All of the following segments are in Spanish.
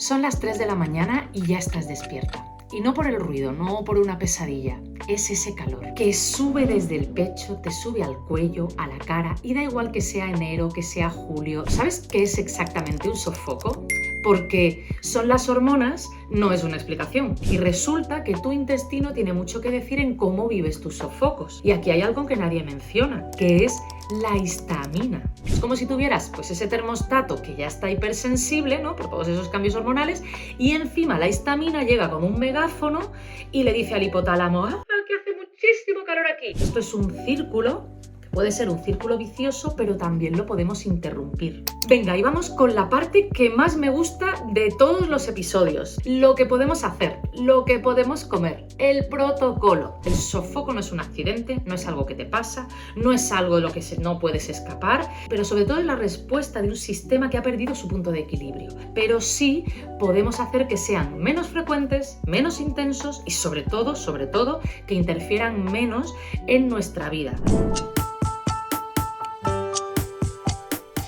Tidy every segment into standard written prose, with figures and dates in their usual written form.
Son las 3 de la mañana y ya estás despierta. Y no por el ruido, no por una pesadilla, es ese calor que sube desde el pecho, te sube al cuello, a la cara, y da igual que sea enero, que sea julio. ¿Sabes qué es exactamente un sofoco? Porque son las hormonas, no es una explicación. Y resulta que tu intestino tiene mucho que decir en cómo vives tus sofocos. Y aquí hay algo que nadie menciona, que es la histamina. Es como si tuvieras pues ese termostato que ya está hipersensible, ¿no?, por todos esos cambios hormonales, y encima la histamina llega con un megáfono y le dice al hipotálamo: ¡ah, que hace muchísimo calor aquí! Esto es un círculo. Puede ser un círculo vicioso, pero también lo podemos interrumpir. Venga, y vamos con la parte que más me gusta de todos los episodios. Lo que podemos hacer, lo que podemos comer, el protocolo. El sofoco no es un accidente, no es algo que te pasa, no es algo de lo que no puedes escapar, pero sobre todo es la respuesta de un sistema que ha perdido su punto de equilibrio. Pero sí podemos hacer que sean menos frecuentes, menos intensos y sobre todo, que interfieran menos en nuestra vida.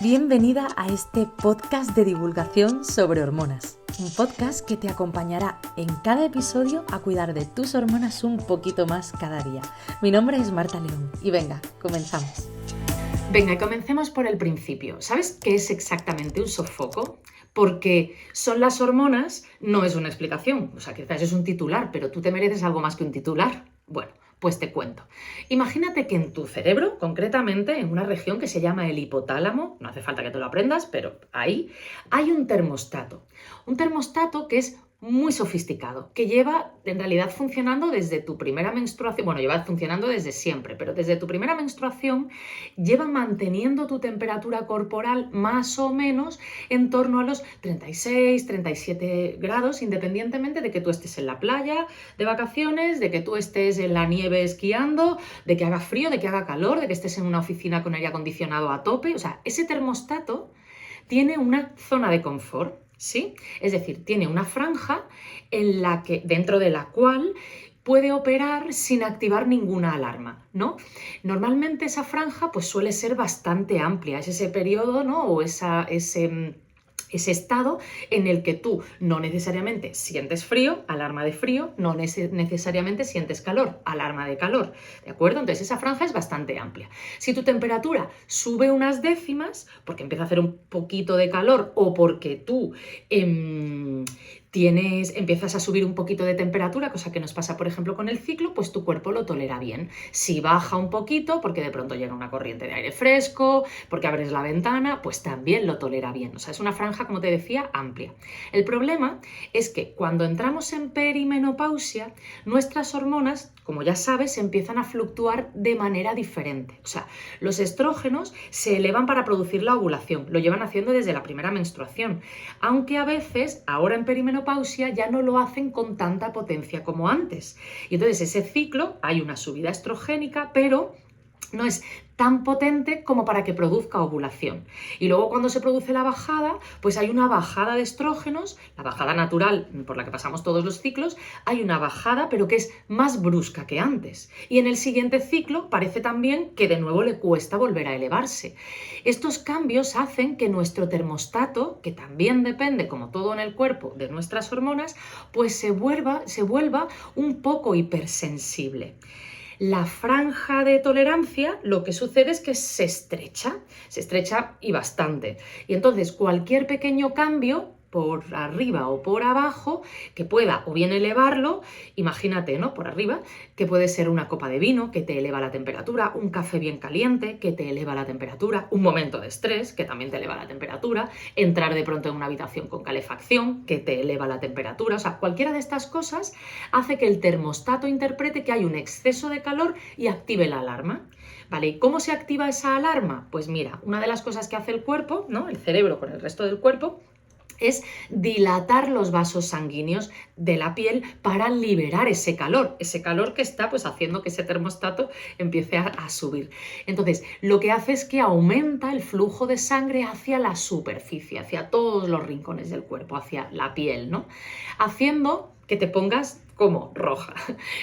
Bienvenida a este podcast de divulgación sobre hormonas. Un podcast que te acompañará en cada episodio a cuidar de tus hormonas un poquito más cada día. Mi nombre es Marta León y venga, comenzamos. Venga, y comencemos por el principio. ¿Sabes qué es exactamente un sofoco? Porque son las hormonas, no es una explicación. O sea, quizás es un titular, pero tú te mereces algo más que un titular. Bueno, pues te cuento. Imagínate que en tu cerebro, concretamente en una región que se llama el hipotálamo, no hace falta que te lo aprendas, pero ahí hay un termostato. Un termostato que es muy sofisticado, que lleva en realidad funcionando desde tu primera menstruación, bueno, lleva funcionando desde siempre, pero desde tu primera menstruación lleva manteniendo tu temperatura corporal más o menos en torno a los 36, 37 grados, independientemente de que tú estés en la playa de vacaciones, de que tú estés en la nieve esquiando, de que haga frío, de que haga calor, de que estés en una oficina con aire acondicionado a tope. O sea, ese termostato tiene una zona de confort, ¿sí? Es decir, tiene una franja dentro de la cual puede operar sin activar ninguna alarma, ¿no? Normalmente esa franja pues suele ser bastante amplia, es ese periodo, ¿no?, o ese estado en el que tú no necesariamente sientes frío, alarma de frío, no necesariamente sientes calor, alarma de calor, ¿de acuerdo? Entonces esa franja es bastante amplia. Si tu temperatura sube unas décimas, porque empieza a hacer un poquito de calor o porque tú empiezas a subir un poquito de temperatura, cosa que nos pasa, por ejemplo, con el ciclo, pues tu cuerpo lo tolera bien. Si baja un poquito, porque de pronto llega una corriente de aire fresco, porque abres la ventana, pues también lo tolera bien. O sea, es una franja, como te decía, amplia. El problema es que cuando entramos en perimenopausia, nuestras hormonas, como ya sabes, empiezan a fluctuar de manera diferente. O sea, los estrógenos se elevan para producir la ovulación, lo llevan haciendo desde la primera menstruación, aunque a veces, ahora en perimenopausia, ya no lo hacen con tanta potencia como antes. Y entonces ese ciclo, hay una subida estrogénica, pero no es tan potente como para que produzca ovulación. Y luego cuando se produce la bajada, pues hay una bajada de estrógenos, la bajada natural por la que pasamos todos los ciclos, hay una bajada pero que es más brusca que antes. Y en el siguiente ciclo parece también que de nuevo le cuesta volver a elevarse. Estos cambios hacen que nuestro termostato, que también depende, como todo en el cuerpo, de nuestras hormonas, pues se vuelva un poco hipersensible. La franja de tolerancia, lo que sucede es que se estrecha y bastante. Y entonces cualquier pequeño cambio por arriba o por abajo que pueda o bien elevarlo, imagínate, ¿no?, por arriba, que puede ser una copa de vino que te eleva la temperatura, un café bien caliente que te eleva la temperatura, un momento de estrés que también te eleva la temperatura, entrar de pronto en una habitación con calefacción que te eleva la temperatura. O sea, cualquiera de estas cosas hace que el termostato interprete que hay un exceso de calor y active la alarma. ¿Vale? ¿Y cómo se activa esa alarma? Pues mira, una de las cosas que hace el cuerpo, ¿no?, el cerebro con el resto del cuerpo, es dilatar los vasos sanguíneos de la piel para liberar ese calor que está pues haciendo que ese termostato empiece a subir. Entonces, lo que hace es que aumenta el flujo de sangre hacia la superficie, hacia todos los rincones del cuerpo, hacia la piel, ¿no?, haciendo que te pongas como roja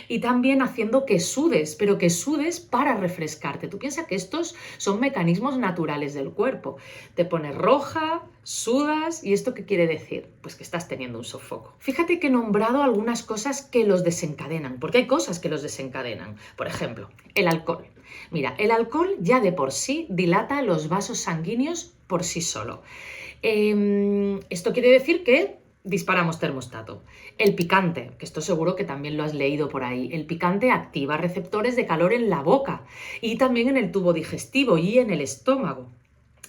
y también haciendo que sudes, pero que sudes para refrescarte. Tú piensas que estos son mecanismos naturales del cuerpo. Te pones roja, sudas, ¿y esto qué quiere decir? Pues que estás teniendo un sofoco. Fíjate que he nombrado algunas cosas que los desencadenan, porque hay cosas que los desencadenan. Por ejemplo, el alcohol. Mira, el alcohol ya de por sí dilata los vasos sanguíneos por sí solo. Esto quiere decir que disparamos termostato. El picante, que esto seguro que también lo has leído por ahí, el picante activa receptores de calor en la boca y también en el tubo digestivo y en el estómago.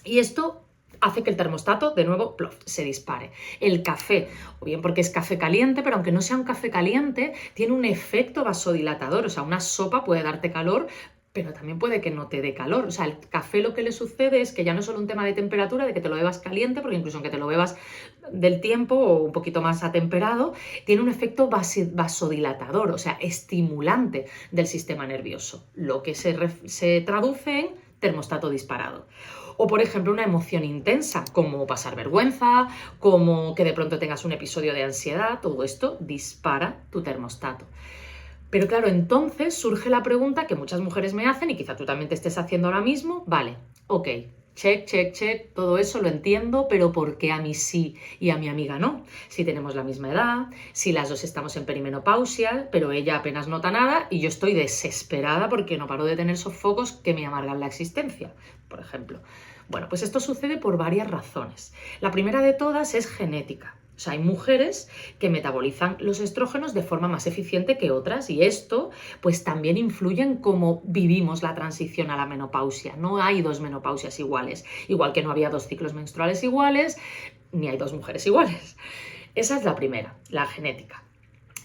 Y esto hace que el termostato, de nuevo, plof, se dispare. El café, o bien porque es café caliente, pero aunque no sea un café caliente, tiene un efecto vasodilatador. O sea, una sopa puede darte calor, pero también puede que no te dé calor. O sea, el café lo que le sucede es que ya no es solo un tema de temperatura, de que te lo bebas caliente, porque incluso aunque te lo bebas del tiempo o un poquito más atemperado, tiene un efecto vasodilatador, o sea, estimulante del sistema nervioso, lo que se traduce en termostato disparado. O, por ejemplo, una emoción intensa, como pasar vergüenza, como que de pronto tengas un episodio de ansiedad, todo esto dispara tu termostato. Pero claro, entonces surge la pregunta que muchas mujeres me hacen y quizá tú también te estés haciendo ahora mismo. Vale, ok, check, todo eso lo entiendo, pero ¿por qué a mí sí y a mi amiga no? Si tenemos la misma edad, si las dos estamos en perimenopausia, pero ella apenas nota nada y yo estoy desesperada porque no paro de tener sofocos que me amargan la existencia, por ejemplo. Bueno, pues esto sucede por varias razones. La primera de todas es genética. O sea, hay mujeres que metabolizan los estrógenos de forma más eficiente que otras y esto pues también influye en cómo vivimos la transición a la menopausia. No hay dos menopausias iguales, igual que no había dos ciclos menstruales iguales, ni hay dos mujeres iguales. Esa es la primera, la genética.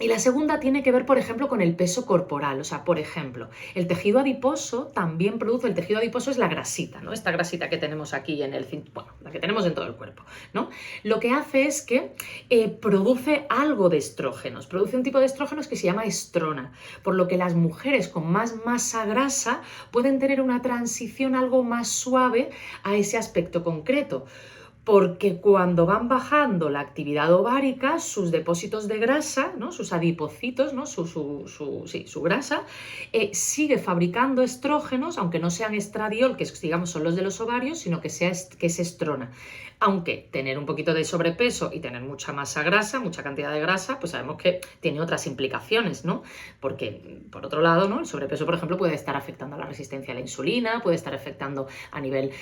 Y la segunda tiene que ver, por ejemplo, con el peso corporal. O sea, por ejemplo, el tejido adiposo también produce, el tejido adiposo es la grasita, ¿no? Esta grasita que tenemos aquí en el cinturón, bueno, la que tenemos en todo el cuerpo, ¿no? Lo que hace es que produce algo de estrógenos, produce un tipo de estrógenos que se llama estrona, por lo que las mujeres con más masa grasa pueden tener una transición algo más suave a ese aspecto concreto. Porque cuando van bajando la actividad ovárica, sus depósitos de grasa, ¿no? Sus adipocitos, ¿no? su grasa, sigue fabricando estrógenos, aunque no sean estradiol, que digamos son los de los ovarios, sino que es estrona. Aunque tener un poquito de sobrepeso y tener mucha masa grasa, mucha cantidad de grasa, pues sabemos que tiene otras implicaciones, ¿no? Porque, por otro lado, ¿no? El sobrepeso, por ejemplo, puede estar afectando a la resistencia a la insulina, puede estar afectando a nivel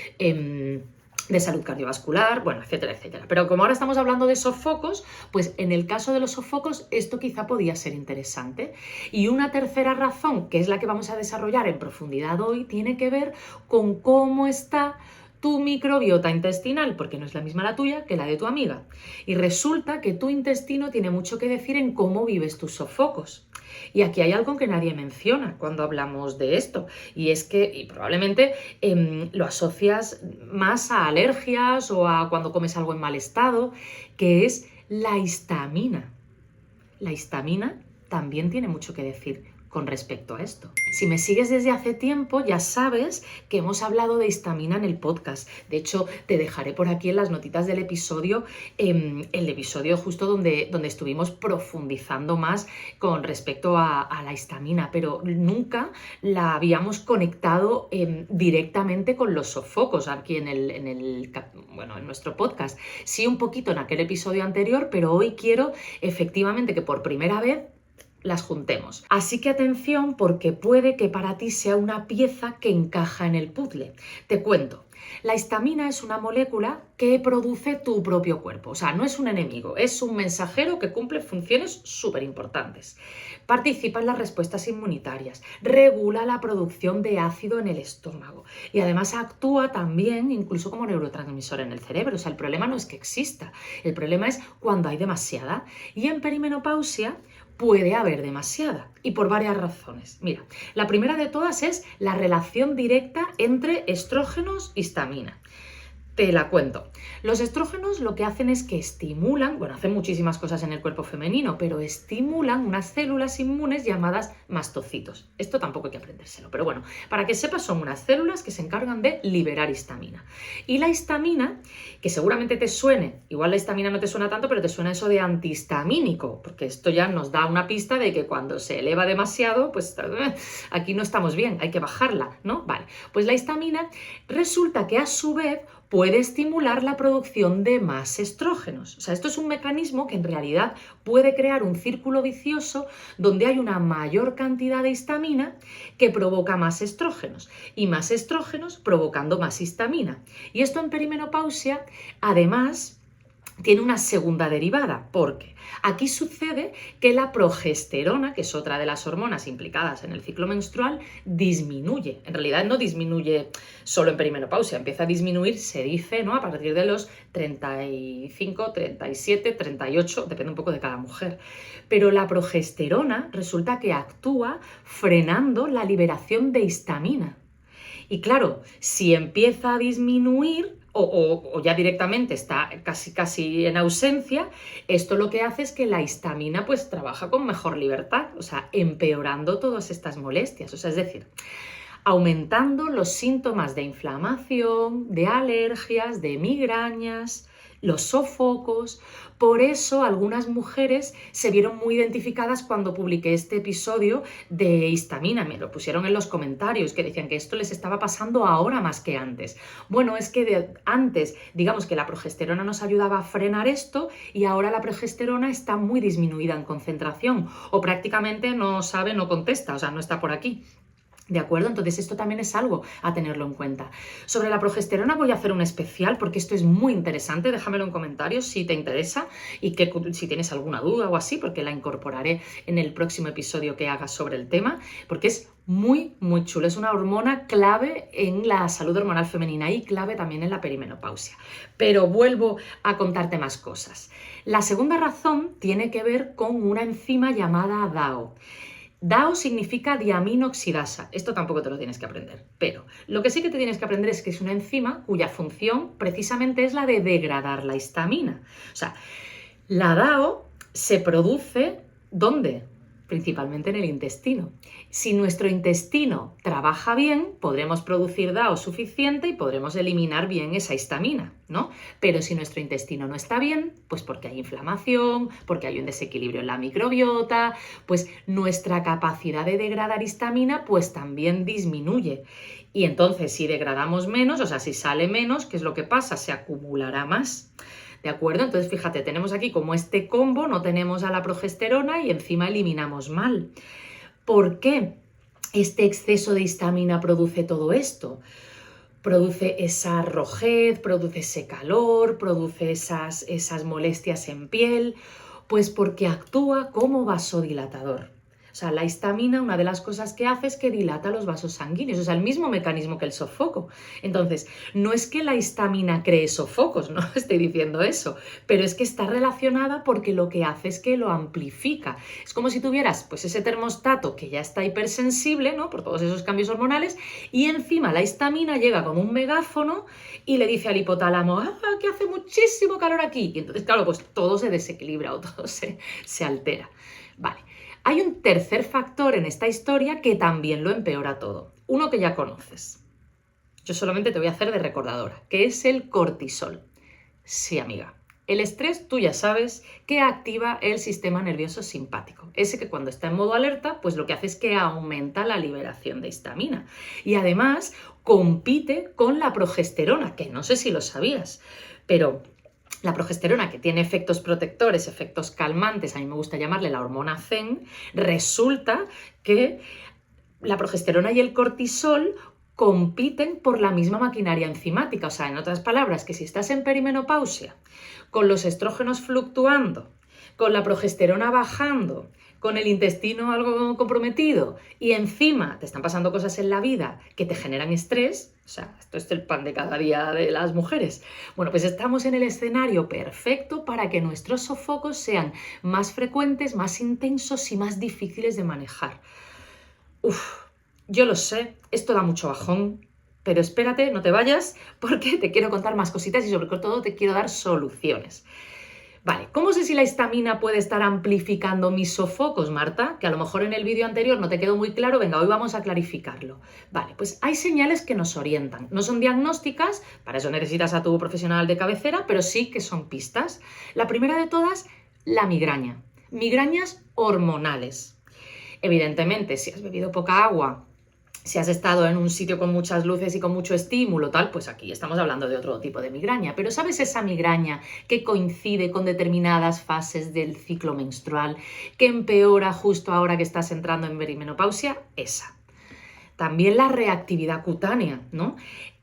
de salud cardiovascular, bueno, etcétera, etcétera. Pero como ahora estamos hablando de sofocos, pues en el caso de los sofocos esto quizá podía ser interesante. Y una tercera razón, que es la que vamos a desarrollar en profundidad hoy, tiene que ver con cómo está tu microbiota intestinal, porque no es la misma la tuya que la de tu amiga. Y resulta que tu intestino tiene mucho que decir en cómo vives tus sofocos. Y aquí hay algo que nadie menciona cuando hablamos de esto, y es que y probablemente lo asocias más a alergias o a cuando comes algo en mal estado, que es la histamina. La histamina también tiene mucho que decir con respecto a esto. Si me sigues desde hace tiempo, ya sabes que hemos hablado de histamina en el podcast. De hecho, te dejaré por aquí en las notitas del episodio, el episodio justo donde estuvimos profundizando más con respecto a la histamina, pero nunca la habíamos conectado directamente con los sofocos aquí en nuestro podcast. Sí, un poquito en aquel episodio anterior, pero hoy quiero efectivamente que por primera vez las juntemos. Así que atención, porque puede que para ti sea una pieza que encaja en el puzzle. Te cuento. La histamina es una molécula que produce tu propio cuerpo, o sea, no es un enemigo, es un mensajero que cumple funciones súper importantes. Participa en las respuestas inmunitarias, regula la producción de ácido en el estómago y además actúa también incluso como neurotransmisor en el cerebro. O sea, el problema no es que exista, el problema es cuando hay demasiada. Y en perimenopausia puede haber demasiada y por varias razones. Mira, la primera de todas es la relación directa entre estrógenos y histamina. Te la cuento. Los estrógenos lo que hacen es que estimulan, bueno, hacen muchísimas cosas en el cuerpo femenino, pero estimulan unas células inmunes llamadas mastocitos. Esto tampoco hay que aprendérselo, pero bueno, para que sepas, son unas células que se encargan de liberar histamina. Y la histamina, que seguramente te suene, igual la histamina no te suena tanto, pero te suena eso de antihistamínico, porque esto ya nos da una pista de que cuando se eleva demasiado, pues aquí no estamos bien, hay que bajarla, ¿no? Vale, pues la histamina resulta que a su vez puede estimular la producción de más estrógenos. O sea, esto es un mecanismo que en realidad puede crear un círculo vicioso donde hay una mayor cantidad de histamina que provoca más estrógenos y más estrógenos provocando más histamina. Y esto en perimenopausia, además, tiene una segunda derivada, porque aquí sucede que la progesterona, que es otra de las hormonas implicadas en el ciclo menstrual, disminuye. En realidad no disminuye solo en perimenopausia, empieza a disminuir, se dice, ¿no?, a partir de los 35, 37, 38, depende un poco de cada mujer. Pero la progesterona resulta que actúa frenando la liberación de histamina. Y claro, si empieza a disminuir o ya directamente está casi en ausencia, esto lo que hace es que la histamina pues trabaja con mejor libertad, o sea, empeorando todas estas molestias. O sea, es decir, aumentando los síntomas de inflamación, de alergias, de migrañas, los sofocos. Por eso algunas mujeres se vieron muy identificadas cuando publiqué este episodio de histamina. Me lo pusieron en los comentarios, que decían que esto les estaba pasando ahora más que antes. Bueno, es que antes, digamos que la progesterona nos ayudaba a frenar esto y ahora la progesterona está muy disminuida en concentración o prácticamente no sabe, no contesta, o sea, no está por aquí. ¿De acuerdo? Entonces esto también es algo a tenerlo en cuenta. Sobre la progesterona voy a hacer un especial porque esto es muy interesante. Déjamelo en comentarios si te interesa y si tienes alguna duda o así, porque la incorporaré en el próximo episodio que haga sobre el tema, porque es muy, muy chulo. Es una hormona clave en la salud hormonal femenina y clave también en la perimenopausia. Pero vuelvo a contarte más cosas. La segunda razón tiene que ver con una enzima llamada DAO. DAO significa diaminoxidasa. Esto tampoco te lo tienes que aprender, pero lo que sí que te tienes que aprender es que es una enzima cuya función precisamente es la de degradar la histamina. O sea, la DAO se produce ¿dónde? Principalmente en el intestino. Si nuestro intestino trabaja bien, podremos producir DAO suficiente y podremos eliminar bien esa histamina, ¿no? Pero si nuestro intestino no está bien, pues porque hay inflamación, porque hay un desequilibrio en la microbiota, pues nuestra capacidad de degradar histamina pues también disminuye. Y entonces si degradamos menos, o sea, si sale menos, ¿qué es lo que pasa? Se acumulará más. ¿De acuerdo? Entonces, fíjate, tenemos aquí como este combo, no tenemos a la progesterona y encima eliminamos mal. ¿Por qué este exceso de histamina produce todo esto? Produce esa rojez, produce ese calor, produce esas molestias en piel, pues porque actúa como vasodilatador. O sea, la histamina, una de las cosas que hace es que dilata los vasos sanguíneos, o sea, el mismo mecanismo que el sofoco. Entonces, no es que la histamina cree sofocos, no estoy diciendo eso, pero es que está relacionada porque lo que hace es que lo amplifica. Es como si tuvieras pues ese termostato que ya está hipersensible, ¿no?, por todos esos cambios hormonales, y encima la histamina llega con un megáfono y le dice al hipotálamo, que hace muchísimo calor aquí. Y entonces, claro, pues todo se desequilibra o todo se altera. Vale. Hay un tercer factor en esta historia que también lo empeora todo. Uno que ya conoces. Yo solamente te voy a hacer de recordadora, que es el cortisol. Sí, amiga. El estrés, tú ya sabes que activa el sistema nervioso simpático. Ese que cuando está en modo alerta, pues lo que hace es que aumenta la liberación de histamina. Y además compite con la progesterona, que no sé si lo sabías, pero la progesterona, que tiene efectos protectores, efectos calmantes, a mí me gusta llamarle la hormona zen, resulta que la progesterona y el cortisol compiten por la misma maquinaria enzimática. O sea, en otras palabras, que si estás en perimenopausia, con los estrógenos fluctuando, con la progesterona bajando, con el intestino algo comprometido y encima te están pasando cosas en la vida que te generan estrés, o sea, esto es el pan de cada día de las mujeres. Bueno, pues estamos en el escenario perfecto para que nuestros sofocos sean más frecuentes, más intensos y más difíciles de manejar. Yo lo sé, esto da mucho bajón, pero espérate, no te vayas, porque te quiero contar más cositas y sobre todo te quiero dar soluciones. Vale, ¿cómo sé si la histamina puede estar amplificando mis sofocos, Marta? Que a lo mejor en el vídeo anterior no te quedó muy claro, venga, hoy vamos a clarificarlo. Vale, pues hay señales que nos orientan. No son diagnósticas, para eso necesitas a tu profesional de cabecera, pero sí que son pistas. La primera de todas, la migraña. Migrañas hormonales. Evidentemente, si has bebido poca agua, Si has estado en un sitio con muchas luces y con mucho estímulo, tal, pues aquí estamos hablando de otro tipo de migraña. Pero ¿sabes esa migraña que coincide con determinadas fases del ciclo menstrual, que empeora justo ahora que estás entrando en perimenopausia? Esa. También la reactividad cutánea, ¿no?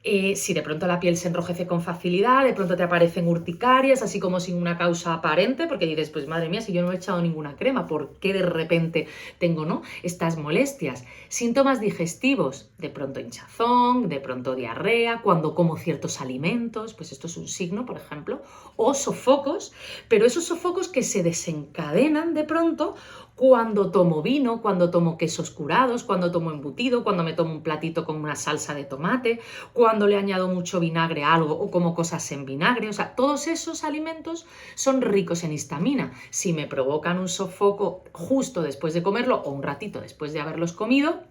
Si de pronto la piel se enrojece con facilidad, de pronto te aparecen urticarias, así como sin una causa aparente, porque dices, pues madre mía, si yo no he echado ninguna crema, ¿por qué de repente tengo, ¿no?, estas molestias? Síntomas digestivos, de pronto hinchazón, de pronto diarrea, cuando como ciertos alimentos, pues esto es un signo, por ejemplo, o sofocos, pero esos sofocos que se desencadenan de pronto cuando tomo vino, cuando tomo quesos curados, cuando tomo embutido, cuando me tomo un platito con una salsa de tomate, cuando le añado mucho vinagre a algo o como cosas en vinagre. O sea, todos esos alimentos son ricos en histamina. Si me provocan un sofoco justo después de comerlo o un ratito después de haberlos comido,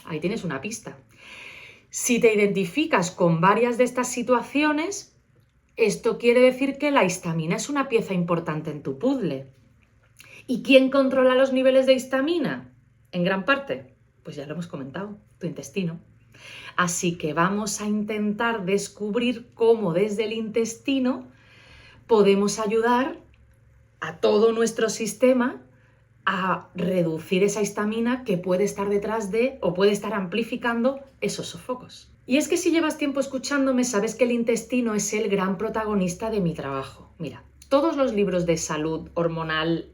ahí tienes una pista. Si te identificas con varias de estas situaciones, esto quiere decir que la histamina es una pieza importante en tu puzzle. ¿Y quién controla los niveles de histamina? En gran parte, pues ya lo hemos comentado, tu intestino. Así que vamos a intentar descubrir cómo desde el intestino podemos ayudar a todo nuestro sistema a reducir esa histamina que puede estar detrás de o puede estar amplificando esos sofocos. Y es que si llevas tiempo escuchándome, sabes que el intestino es el gran protagonista de mi trabajo. Mira, todos los libros de salud hormonal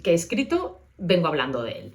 que he escrito, vengo hablando de él.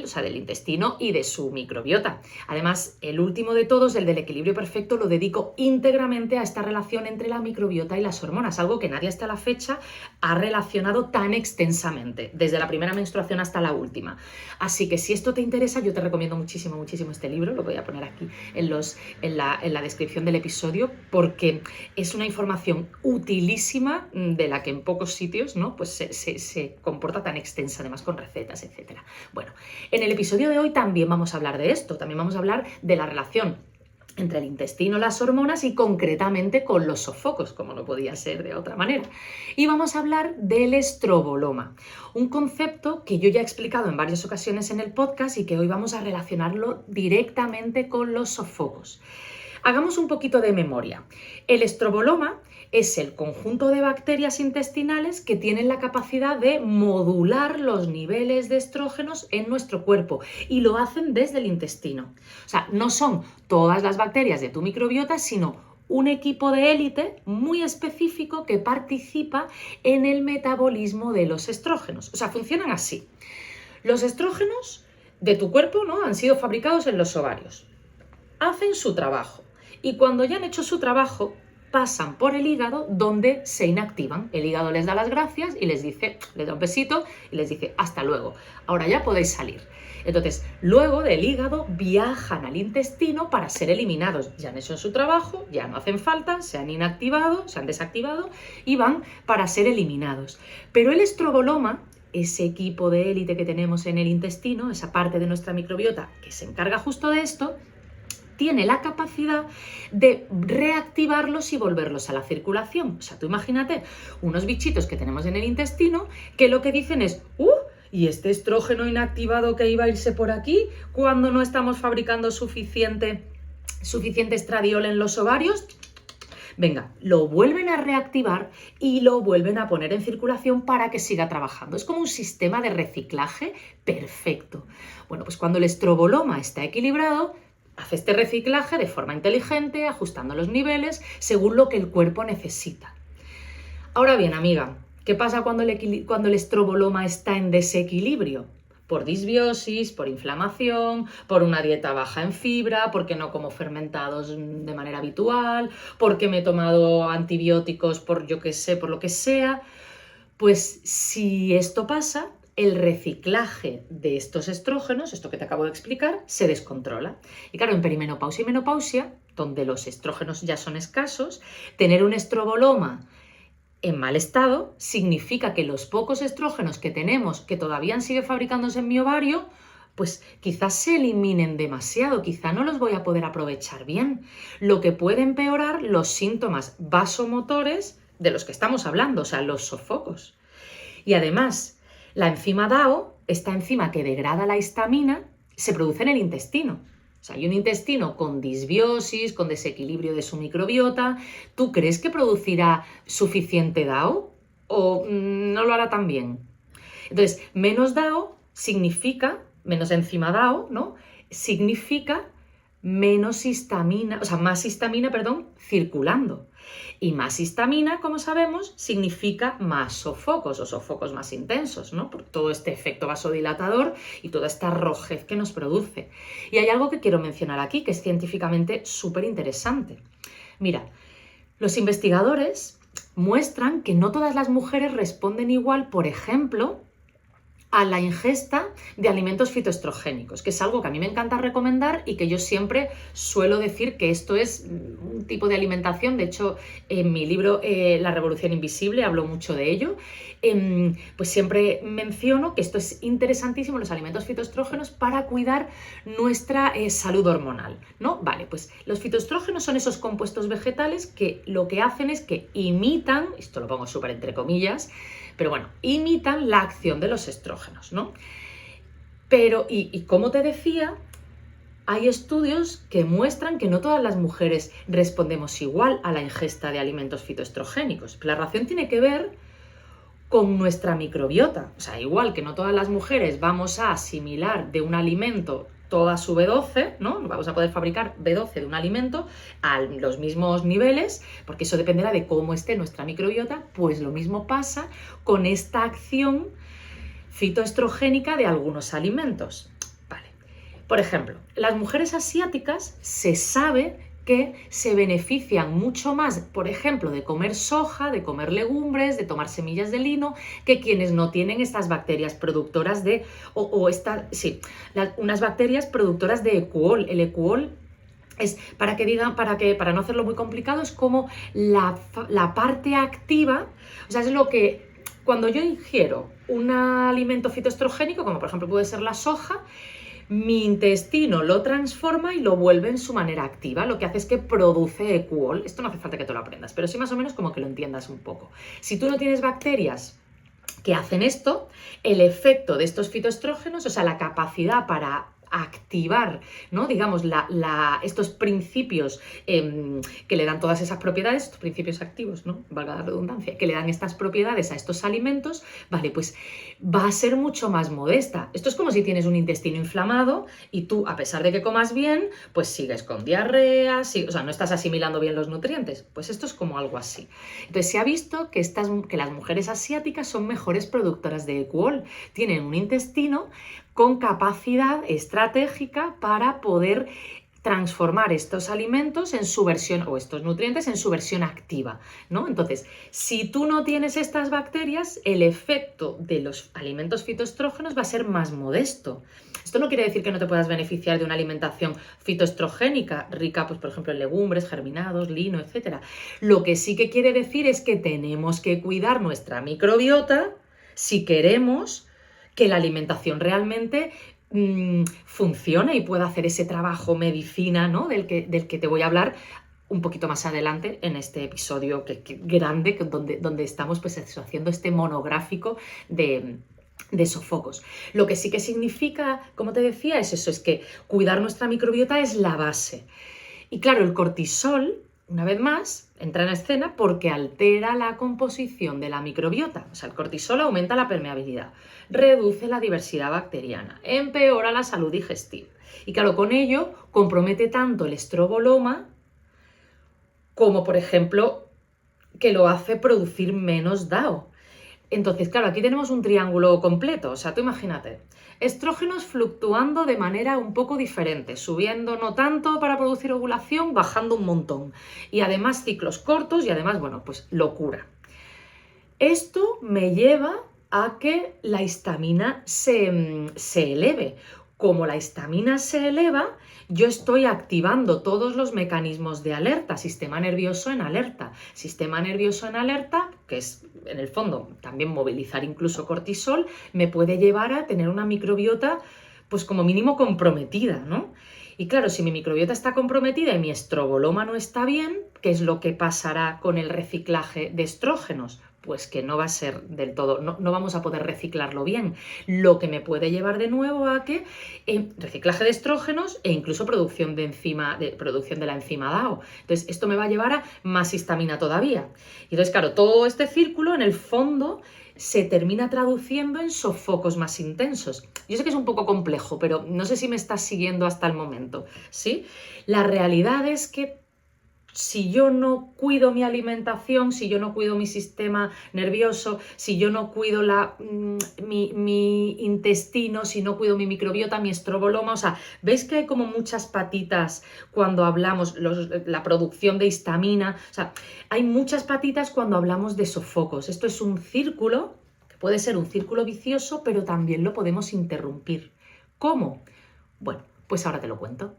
O sea, del intestino y de su microbiota. Además, el último de todos, el del equilibrio perfecto, lo dedico íntegramente a esta relación entre la microbiota y las hormonas, algo que nadie hasta la fecha ha relacionado tan extensamente, desde la primera menstruación hasta la última. Así que si esto te interesa, yo te recomiendo muchísimo, muchísimo este libro, lo voy a poner aquí en la descripción del episodio, porque es una información utilísima de la que en pocos sitios, ¿no?, pues se comporta tan extensa, además con recetas, etcétera. Bueno, en el episodio de hoy también vamos a hablar de esto, también vamos a hablar de la relación entre el intestino, las hormonas y concretamente con los sofocos, como no podía ser de otra manera. Y vamos a hablar del estroboloma, un concepto que yo ya he explicado en varias ocasiones en el podcast y que hoy vamos a relacionarlo directamente con los sofocos. Hagamos un poquito de memoria. El estroboloma es el conjunto de bacterias intestinales que tienen la capacidad de modular los niveles de estrógenos en nuestro cuerpo y lo hacen desde el intestino. O sea, no son todas las bacterias de tu microbiota, sino un equipo de élite muy específico que participa en el metabolismo de los estrógenos. O sea, funcionan así. Los estrógenos de tu cuerpo, ¿no?, han sido fabricados en los ovarios. Hacen su trabajo y cuando ya han hecho su trabajo, pasan por el hígado donde se inactivan. El hígado les da las gracias y les da un besito y les dice hasta luego, ahora ya podéis salir. Entonces, luego del hígado viajan al intestino para ser eliminados. Ya han hecho su trabajo, ya no hacen falta, se han inactivado, se han desactivado y van para ser eliminados. Pero el estroboloma, ese equipo de élite que tenemos en el intestino, esa parte de nuestra microbiota que se encarga justo de esto, tiene la capacidad de reactivarlos y volverlos a la circulación. O sea, tú imagínate unos bichitos que tenemos en el intestino que lo que dicen es ¿y este estrógeno inactivado que iba a irse por aquí cuando no estamos fabricando suficiente estradiol en los ovarios? Venga, lo vuelven a reactivar y lo vuelven a poner en circulación para que siga trabajando. Es como un sistema de reciclaje perfecto. Bueno, pues cuando el estroboloma está equilibrado, hace este reciclaje de forma inteligente, ajustando los niveles según lo que el cuerpo necesita. Ahora bien, amiga, ¿qué pasa cuando el estroboloma está en desequilibrio? Por disbiosis, por inflamación, por una dieta baja en fibra, porque no como fermentados de manera habitual, porque me he tomado antibióticos por lo que sea. Pues si esto pasa, el reciclaje de estos estrógenos, esto que te acabo de explicar, se descontrola. Y claro, en perimenopausia y menopausia, donde los estrógenos ya son escasos, tener un estroboloma en mal estado significa que los pocos estrógenos que tenemos, que todavía han sido fabricándose en mi ovario, pues quizás se eliminen demasiado, quizá no los voy a poder aprovechar bien, lo que puede empeorar los síntomas vasomotores de los que estamos hablando, o sea, los sofocos. Y además, la enzima DAO, esta enzima que degrada la histamina, se produce en el intestino. O sea, hay un intestino con disbiosis, con desequilibrio de su microbiota. ¿Tú crees que producirá suficiente DAO o no lo hará tan bien? Entonces, menos DAO significa, menos enzima DAO, ¿no? Significa menos histamina, o sea, más histamina, perdón, circulando. Y más histamina, como sabemos, significa más sofocos o sofocos más intensos, ¿no? Por todo este efecto vasodilatador y toda esta rojez que nos produce. Y hay algo que quiero mencionar aquí, que es científicamente súper interesante. Mira, los investigadores muestran que no todas las mujeres responden igual, por ejemplo, a la ingesta de alimentos fitoestrogénicos, que es algo que a mí me encanta recomendar y que yo siempre suelo decir que esto es un tipo de alimentación. De hecho, en mi libro La Revolución Invisible hablo mucho de ello. Pues siempre menciono que esto es interesantísimo, los alimentos fitoestrógenos, para cuidar nuestra salud hormonal, ¿no? Vale, pues los fitoestrógenos son esos compuestos vegetales que lo que hacen es que imitan, esto lo pongo súper entre comillas, pero bueno, imitan la acción de los estrógenos, ¿no? Pero, y como te decía, hay estudios que muestran que no todas las mujeres respondemos igual a la ingesta de alimentos fitoestrogénicos. La razón tiene que ver con nuestra microbiota. O sea, igual que no todas las mujeres vamos a asimilar de un alimento toda su B12, ¿no? Vamos a poder fabricar B12 de un alimento a los mismos niveles, porque eso dependerá de cómo esté nuestra microbiota. Pues lo mismo pasa con esta acción fitoestrogénica de algunos alimentos. Vale. Por ejemplo, las mujeres asiáticas se sabe que se benefician mucho más, por ejemplo, de comer soja, de comer legumbres, de tomar semillas de lino, que quienes no tienen estas bacterias productoras de, unas bacterias productoras de ecuol. El ecuol es, para no hacerlo muy complicado, es como la parte activa, o sea, es lo que, cuando yo ingiero un alimento fitoestrogénico, como por ejemplo puede ser la soja, mi intestino lo transforma y lo vuelve en su manera activa. Lo que hace es que produce ecuol. Esto no hace falta que te lo aprendas, pero sí más o menos como que lo entiendas un poco. Si tú no tienes bacterias que hacen esto, el efecto de estos fitoestrógenos, o sea, la capacidad para activar, ¿no? Digamos, estos principios que le dan todas esas propiedades, estos principios activos, ¿no? Valga la redundancia, que le dan estas propiedades a estos alimentos, vale, pues va a ser mucho más modesta. Esto es como si tienes un intestino inflamado y tú, a pesar de que comas bien, pues sigues con diarrea, o sea, no estás asimilando bien los nutrientes. Pues esto es como algo así. Entonces se ha visto que las mujeres asiáticas son mejores productoras de ecuol, tienen un intestino con capacidad estratégica para poder transformar estos alimentos en su versión, o estos nutrientes en su versión activa, ¿no? Entonces, si tú no tienes estas bacterias, el efecto de los alimentos fitoestrógenos va a ser más modesto. Esto no quiere decir que no te puedas beneficiar de una alimentación fitoestrogénica rica, pues por ejemplo, en legumbres, germinados, lino, etc. Lo que sí que quiere decir es que tenemos que cuidar nuestra microbiota si queremos que la alimentación realmente funcione y pueda hacer ese trabajo medicina, ¿no? del que te voy a hablar un poquito más adelante en este episodio grande donde estamos pues haciendo este monográfico de sofocos. Lo que sí que significa, como te decía, es eso, es que cuidar nuestra microbiota es la base. Y claro, el cortisol, una vez más, entra en escena porque altera la composición de la microbiota. O sea, el cortisol aumenta la permeabilidad, reduce la diversidad bacteriana, empeora la salud digestiva. Y claro, con ello compromete tanto el estroboloma como, por ejemplo, que lo hace producir menos DAO. Entonces, claro, aquí tenemos un triángulo completo. O sea, tú imagínate, estrógenos fluctuando de manera un poco diferente, subiendo no tanto para producir ovulación, bajando un montón. Y además ciclos cortos y además, bueno, pues locura. Esto me lleva a que la histamina se eleve. Como la histamina se eleva, yo estoy activando todos los mecanismos de alerta, sistema nervioso en alerta. Sistema nervioso en alerta, que es en el fondo también movilizar incluso cortisol, me puede llevar a tener una microbiota pues como mínimo comprometida, ¿no? Y claro, si mi microbiota está comprometida y mi estroboloma no está bien, ¿qué es lo que pasará con el reciclaje de estrógenos? pues que no va a ser del todo, no vamos a poder reciclarlo bien, lo que me puede llevar de nuevo a que reciclaje de estrógenos e incluso producción de la enzima DAO. Entonces, esto me va a llevar a más histamina todavía. Y entonces, claro, todo este círculo, en el fondo, se termina traduciendo en sofocos más intensos. Yo sé que es un poco complejo, pero no sé si me estás siguiendo hasta el momento, ¿sí? La realidad es que si yo no cuido mi alimentación, si yo no cuido mi sistema nervioso, si yo no cuido mi intestino, si no cuido mi microbiota, mi estroboloma, o sea, ¿veis que hay como muchas patitas cuando hablamos, la producción de histamina? O sea, hay muchas patitas cuando hablamos de sofocos. Esto es un círculo, que puede ser un círculo vicioso, pero también lo podemos interrumpir. ¿Cómo? Bueno, pues ahora te lo cuento.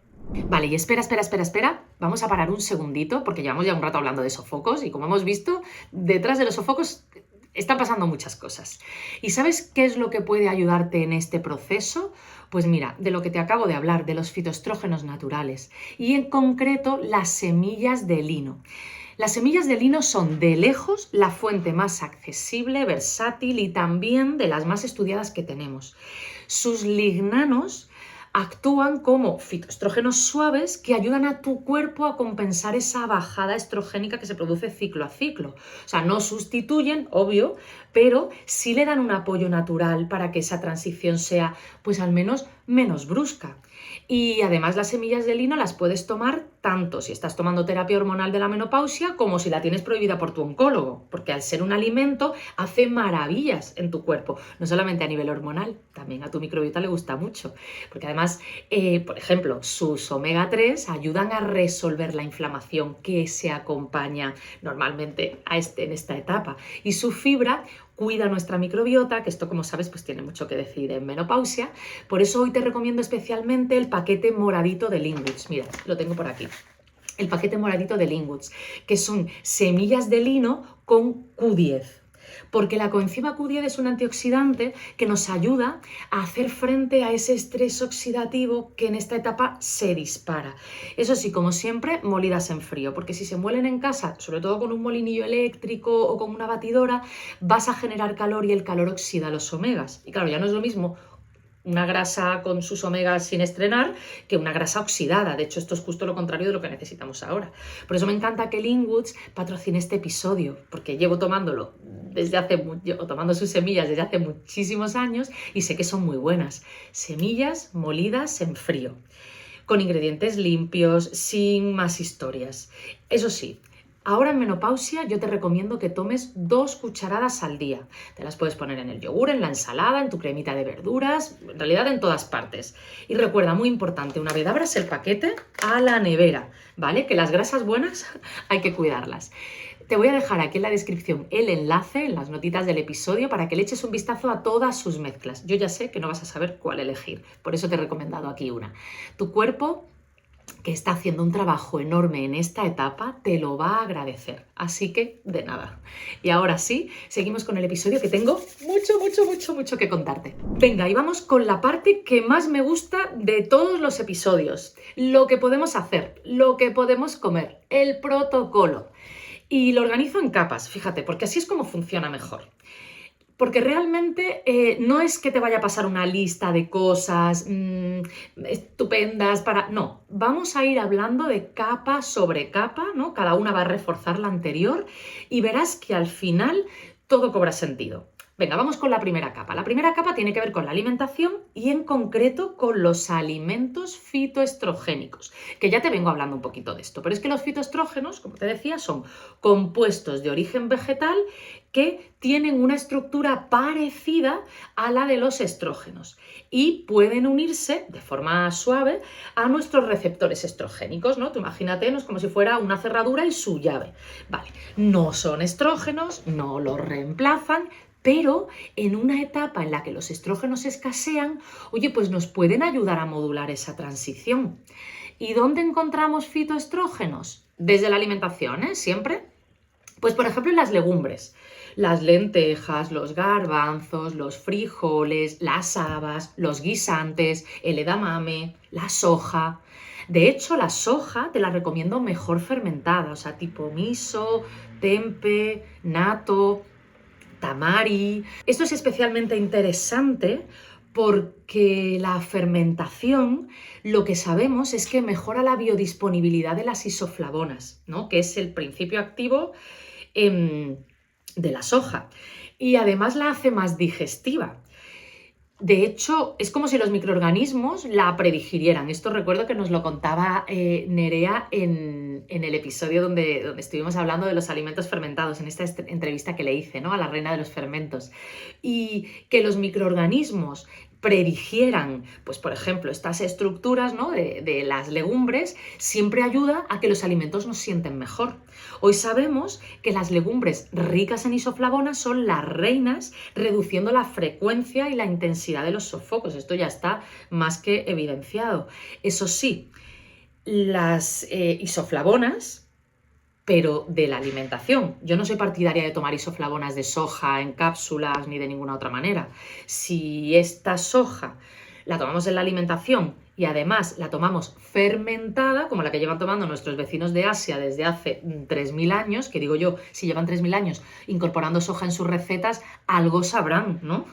Vale, y espera. Vamos a parar un segundito porque llevamos ya un rato hablando de sofocos y como hemos visto, detrás de los sofocos están pasando muchas cosas. ¿Y sabes qué es lo que puede ayudarte en este proceso? Pues mira, de lo que te acabo de hablar, de los fitoestrógenos naturales y en concreto las semillas de lino. Las semillas de lino son de lejos la fuente más accesible, versátil y también de las más estudiadas que tenemos. Sus lignanos actúan como fitoestrógenos suaves que ayudan a tu cuerpo a compensar esa bajada estrogénica que se produce ciclo a ciclo. O sea, no sustituyen, obvio, pero sí le dan un apoyo natural para que esa transición sea, pues al menos, menos brusca. Y además las semillas de lino las puedes tomar tanto si estás tomando terapia hormonal de la menopausia como si la tienes prohibida por tu oncólogo, porque al ser un alimento hace maravillas en tu cuerpo, no solamente a nivel hormonal, también a tu microbiota le gusta mucho, porque además, por ejemplo, sus omega 3 ayudan a resolver la inflamación que se acompaña normalmente en esta etapa y su fibra cuida nuestra microbiota, que esto, como sabes, pues tiene mucho que decir en menopausia. Por eso hoy te recomiendo especialmente el paquete moradito de Lingwoods. Mira, lo tengo por aquí. El paquete moradito de Lingwoods, que son semillas de lino con Q10. Porque la coenzima Q10 es un antioxidante que nos ayuda a hacer frente a ese estrés oxidativo que en esta etapa se dispara. Eso sí, como siempre, molidas en frío, porque si se muelen en casa, sobre todo con un molinillo eléctrico o con una batidora, vas a generar calor y el calor oxida los omegas. Y claro, ya no es lo mismo una grasa con sus omegas sin estrenar que una grasa oxidada. De hecho, esto es justo lo contrario de lo que necesitamos ahora. Por eso me encanta que Lingwoods patrocine este episodio, porque llevo tomando sus semillas desde hace muchísimos años y sé que son muy buenas. Semillas molidas en frío, con ingredientes limpios, sin más historias. Eso sí, ahora en menopausia yo te recomiendo que tomes 2 cucharadas al día. Te las puedes poner en el yogur, en la ensalada, en tu cremita de verduras, en realidad en todas partes. Y recuerda, muy importante, una vez abras el paquete, a la nevera, ¿vale? Que las grasas buenas hay que cuidarlas. Te voy a dejar aquí en la descripción el enlace, en las notitas del episodio, para que le eches un vistazo a todas sus mezclas. Yo ya sé que no vas a saber cuál elegir, por eso te he recomendado aquí una. Tu cuerpo, que está haciendo un trabajo enorme en esta etapa, te lo va a agradecer. Así que, de nada. Y ahora sí, seguimos con el episodio que tengo mucho que contarte. Venga, y vamos con la parte que más me gusta de todos los episodios. Lo que podemos hacer, lo que podemos comer, el protocolo. Y lo organizo en capas, fíjate, porque así es como funciona mejor. Porque realmente no es que te vaya a pasar una lista de cosas estupendas para... No, vamos a ir hablando de capa sobre capa, ¿no? Cada una va a reforzar la anterior y verás que al final todo cobra sentido. Venga, vamos con la primera capa. La primera capa tiene que ver con la alimentación y en concreto con los alimentos fitoestrogénicos, que ya te vengo hablando un poquito de esto, pero es que los fitoestrógenos, como te decía, son compuestos de origen vegetal que tienen una estructura parecida a la de los estrógenos y pueden unirse de forma suave a nuestros receptores estrogénicos, ¿no? Tú imagínate, no es como si fuera una cerradura y su llave. Vale, no son estrógenos, no los reemplazan, pero en una etapa en la que los estrógenos escasean, oye, pues nos pueden ayudar a modular esa transición. ¿Y dónde encontramos fitoestrógenos? Desde la alimentación, ¿eh? Siempre. Pues por ejemplo en las legumbres, las lentejas, los garbanzos, los frijoles, las habas, los guisantes, el edamame, la soja. De hecho, la soja te la recomiendo mejor fermentada, o sea, tipo miso, tempe, natto. tamari. Esto es especialmente interesante porque la fermentación, lo que sabemos es que mejora la biodisponibilidad de las isoflavonas, ¿no? Que es el principio activo de la soja. Y además la hace más digestiva. De hecho, es como si los microorganismos la predigirieran. Esto recuerdo que nos lo contaba Nerea en el episodio donde estuvimos hablando de los alimentos fermentados, en esta entrevista que le hice, ¿no?, a la reina de los fermentos. Y que los microorganismos predigieran, pues por ejemplo, estas estructuras, ¿no?, de las legumbres, siempre ayuda a que los alimentos nos sienten mejor. Hoy sabemos que las legumbres ricas en isoflavonas son las reinas, reduciendo la frecuencia y la intensidad de los sofocos. Esto ya está más que evidenciado. Eso sí, las isoflavonas, pero de la alimentación. Yo no soy partidaria de tomar isoflavonas de soja en cápsulas ni de ninguna otra manera. Si esta soja la tomamos en la alimentación y además la tomamos fermentada, como la que llevan tomando nuestros vecinos de Asia desde hace 3.000 años, que digo yo, si llevan 3.000 años incorporando soja en sus recetas, algo sabrán, ¿no?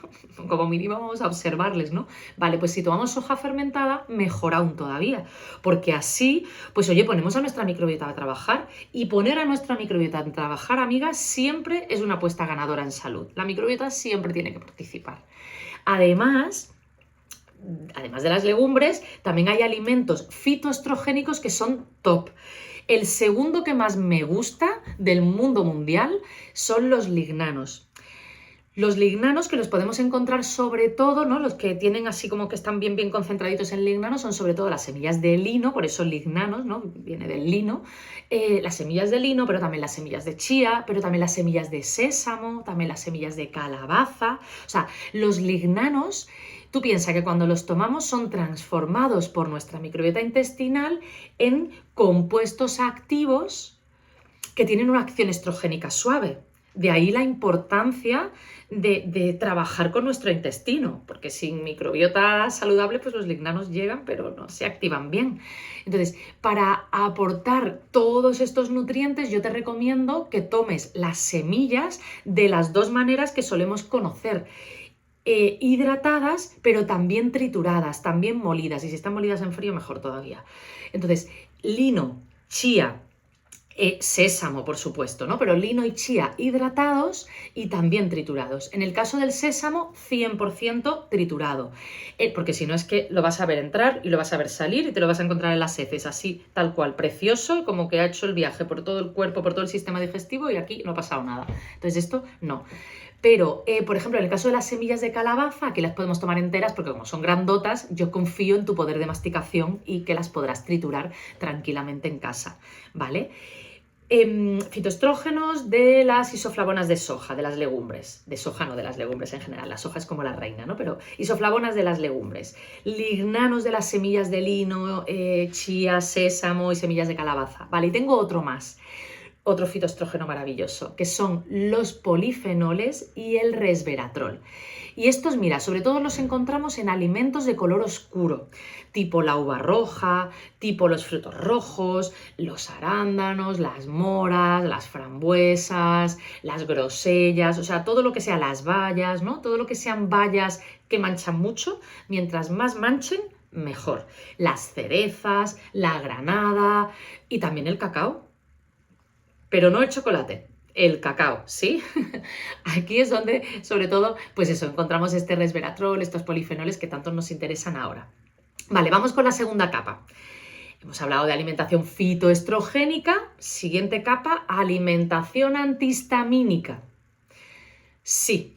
Como mínimo vamos a observarles, ¿no? Vale, pues si tomamos soja fermentada, mejor aún todavía, porque así, pues oye, ponemos a nuestra microbiota a trabajar, y poner a nuestra microbiota a trabajar, amigas, siempre es una apuesta ganadora en salud. La microbiota siempre tiene que participar. Además de las legumbres, también hay alimentos fitoestrogénicos que son top. El segundo que más me gusta del mundo mundial son los lignanos. Los lignanos, que los podemos encontrar sobre todo, ¿no?, los que tienen así como que están bien concentraditos en lignanos, son sobre todo las semillas de lino, por eso lignanos, ¿no?, viene del lino, las semillas de lino, pero también las semillas de chía, pero también las semillas de sésamo, también las semillas de calabaza. O sea, los lignanos, tú piensas que cuando los tomamos son transformados por nuestra microbiota intestinal en compuestos activos que tienen una acción estrogénica suave. De ahí la importancia de trabajar con nuestro intestino, porque sin microbiota saludable, pues los lignanos llegan, pero no se activan bien. Entonces, para aportar todos estos nutrientes, yo te recomiendo que tomes las semillas de las dos maneras que solemos conocer. Hidratadas, pero también trituradas, también molidas, y si están molidas en frío, mejor todavía. Entonces, lino, chía, sésamo, por supuesto, ¿no? Pero lino y chía hidratados y también triturados. En el caso del sésamo, 100% triturado, porque si no es que lo vas a ver entrar y lo vas a ver salir y te lo vas a encontrar en las heces, así, tal cual, precioso, como que ha hecho el viaje por todo el cuerpo, por todo el sistema digestivo, y aquí no ha pasado nada. Entonces esto, no. Pero, por ejemplo, en el caso de las semillas de calabaza, aquí las podemos tomar enteras porque como son grandotas, yo confío en tu poder de masticación y que las podrás triturar tranquilamente en casa, ¿vale? Fitoestrógenos de las isoflavonas de soja, de las legumbres. De soja no, de las legumbres en general. La soja es como la reina, ¿no? Pero isoflavonas de las legumbres. Lignanos de las semillas de lino, chía, sésamo y semillas de calabaza. Vale, y tengo otro más. Otro fitoestrógeno maravilloso, que son los polifenoles y el resveratrol. Y estos, mira, sobre todo los encontramos en alimentos de color oscuro, tipo la uva roja, tipo los frutos rojos, los arándanos, las moras, las frambuesas, las grosellas, o sea, todo lo que sea las bayas, ¿no? Todo lo que sean bayas que manchan mucho, mientras más manchen, mejor. Las cerezas, la granada y también el cacao. Pero no el chocolate, el cacao, ¿sí? Aquí es donde, sobre todo, pues eso, encontramos este resveratrol, estos polifenoles que tanto nos interesan ahora. Vale, vamos con la segunda capa. Hemos hablado de alimentación fitoestrogénica. Siguiente capa, alimentación antihistamínica. Sí.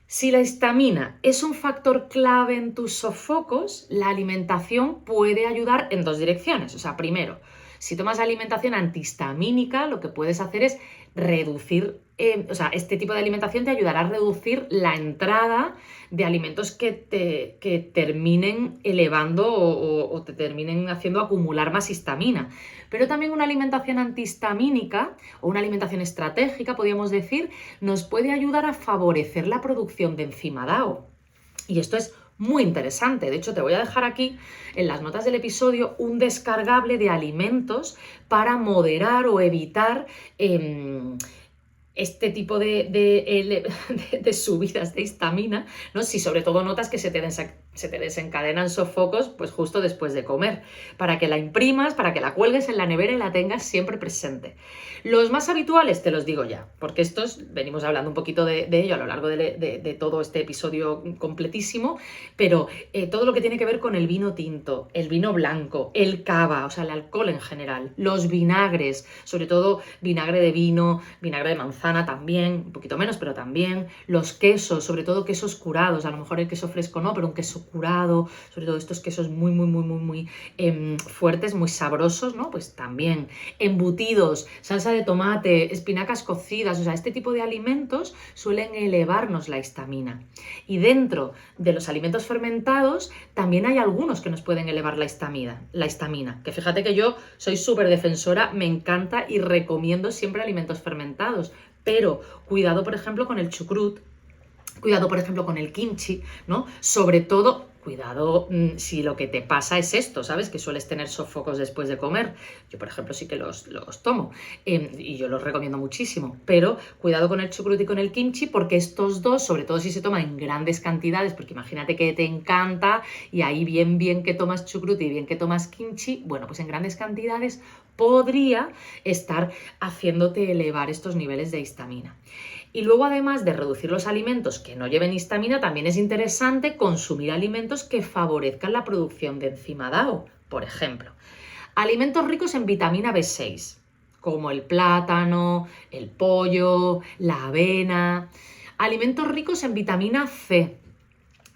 Si la histamina es un factor clave en tus sofocos, la alimentación puede ayudar en dos direcciones. O sea, primero, si tomas alimentación antihistamínica, lo que puedes hacer es reducir, este tipo de alimentación te ayudará a reducir la entrada de alimentos que terminen elevando o te terminen haciendo acumular más histamina. Pero también una alimentación antihistamínica o una alimentación estratégica, podríamos decir, nos puede ayudar a favorecer la producción de enzima DAO. Y esto es muy interesante. De hecho, te voy a dejar aquí en las notas del episodio un descargable de alimentos para moderar o evitar este tipo de subidas de histamina, ¿no? Si sobre todo notas que se te desencadenan sofocos, pues justo después de comer, para que la imprimas, para que la cuelgues en la nevera y la tengas siempre presente. Los más habituales te los digo ya, porque estos venimos hablando un poquito de ello a lo largo de todo este episodio completísimo, pero todo lo que tiene que ver con el vino tinto, el vino blanco, el cava, o sea, el alcohol en general, los vinagres, sobre todo vinagre de vino, vinagre de manzana también, un poquito menos, pero también, los quesos, sobre todo quesos curados, a lo mejor el queso fresco no, pero un queso curado, sobre todo estos quesos muy fuertes, muy sabrosos, ¿no? Pues también, embutidos, salsa de tomate, espinacas cocidas, o sea, este tipo de alimentos suelen elevarnos la histamina. Y dentro de los alimentos fermentados también hay algunos que nos pueden elevar la histamina, que fíjate que yo soy súper defensora, me encanta y recomiendo siempre alimentos fermentados, pero cuidado, por ejemplo, con el chucrut, cuidado, por ejemplo, con el kimchi, ¿no? Sobre todo, cuidado si lo que te pasa es esto, ¿sabes? Que sueles tener sofocos después de comer. Yo, por ejemplo, sí que los tomo y yo los recomiendo muchísimo. Pero cuidado con el chucrut y con el kimchi, porque estos dos, sobre todo si se toman en grandes cantidades, porque imagínate que te encanta y ahí bien que tomas chucrut y bien que tomas kimchi, bueno, pues en grandes cantidades podría estar haciéndote elevar estos niveles de histamina. Y luego, además de reducir los alimentos que no lleven histamina, también es interesante consumir alimentos que favorezcan la producción de enzima DAO. Por ejemplo, alimentos ricos en vitamina B6, como el plátano, el pollo, la avena. Alimentos ricos en vitamina C,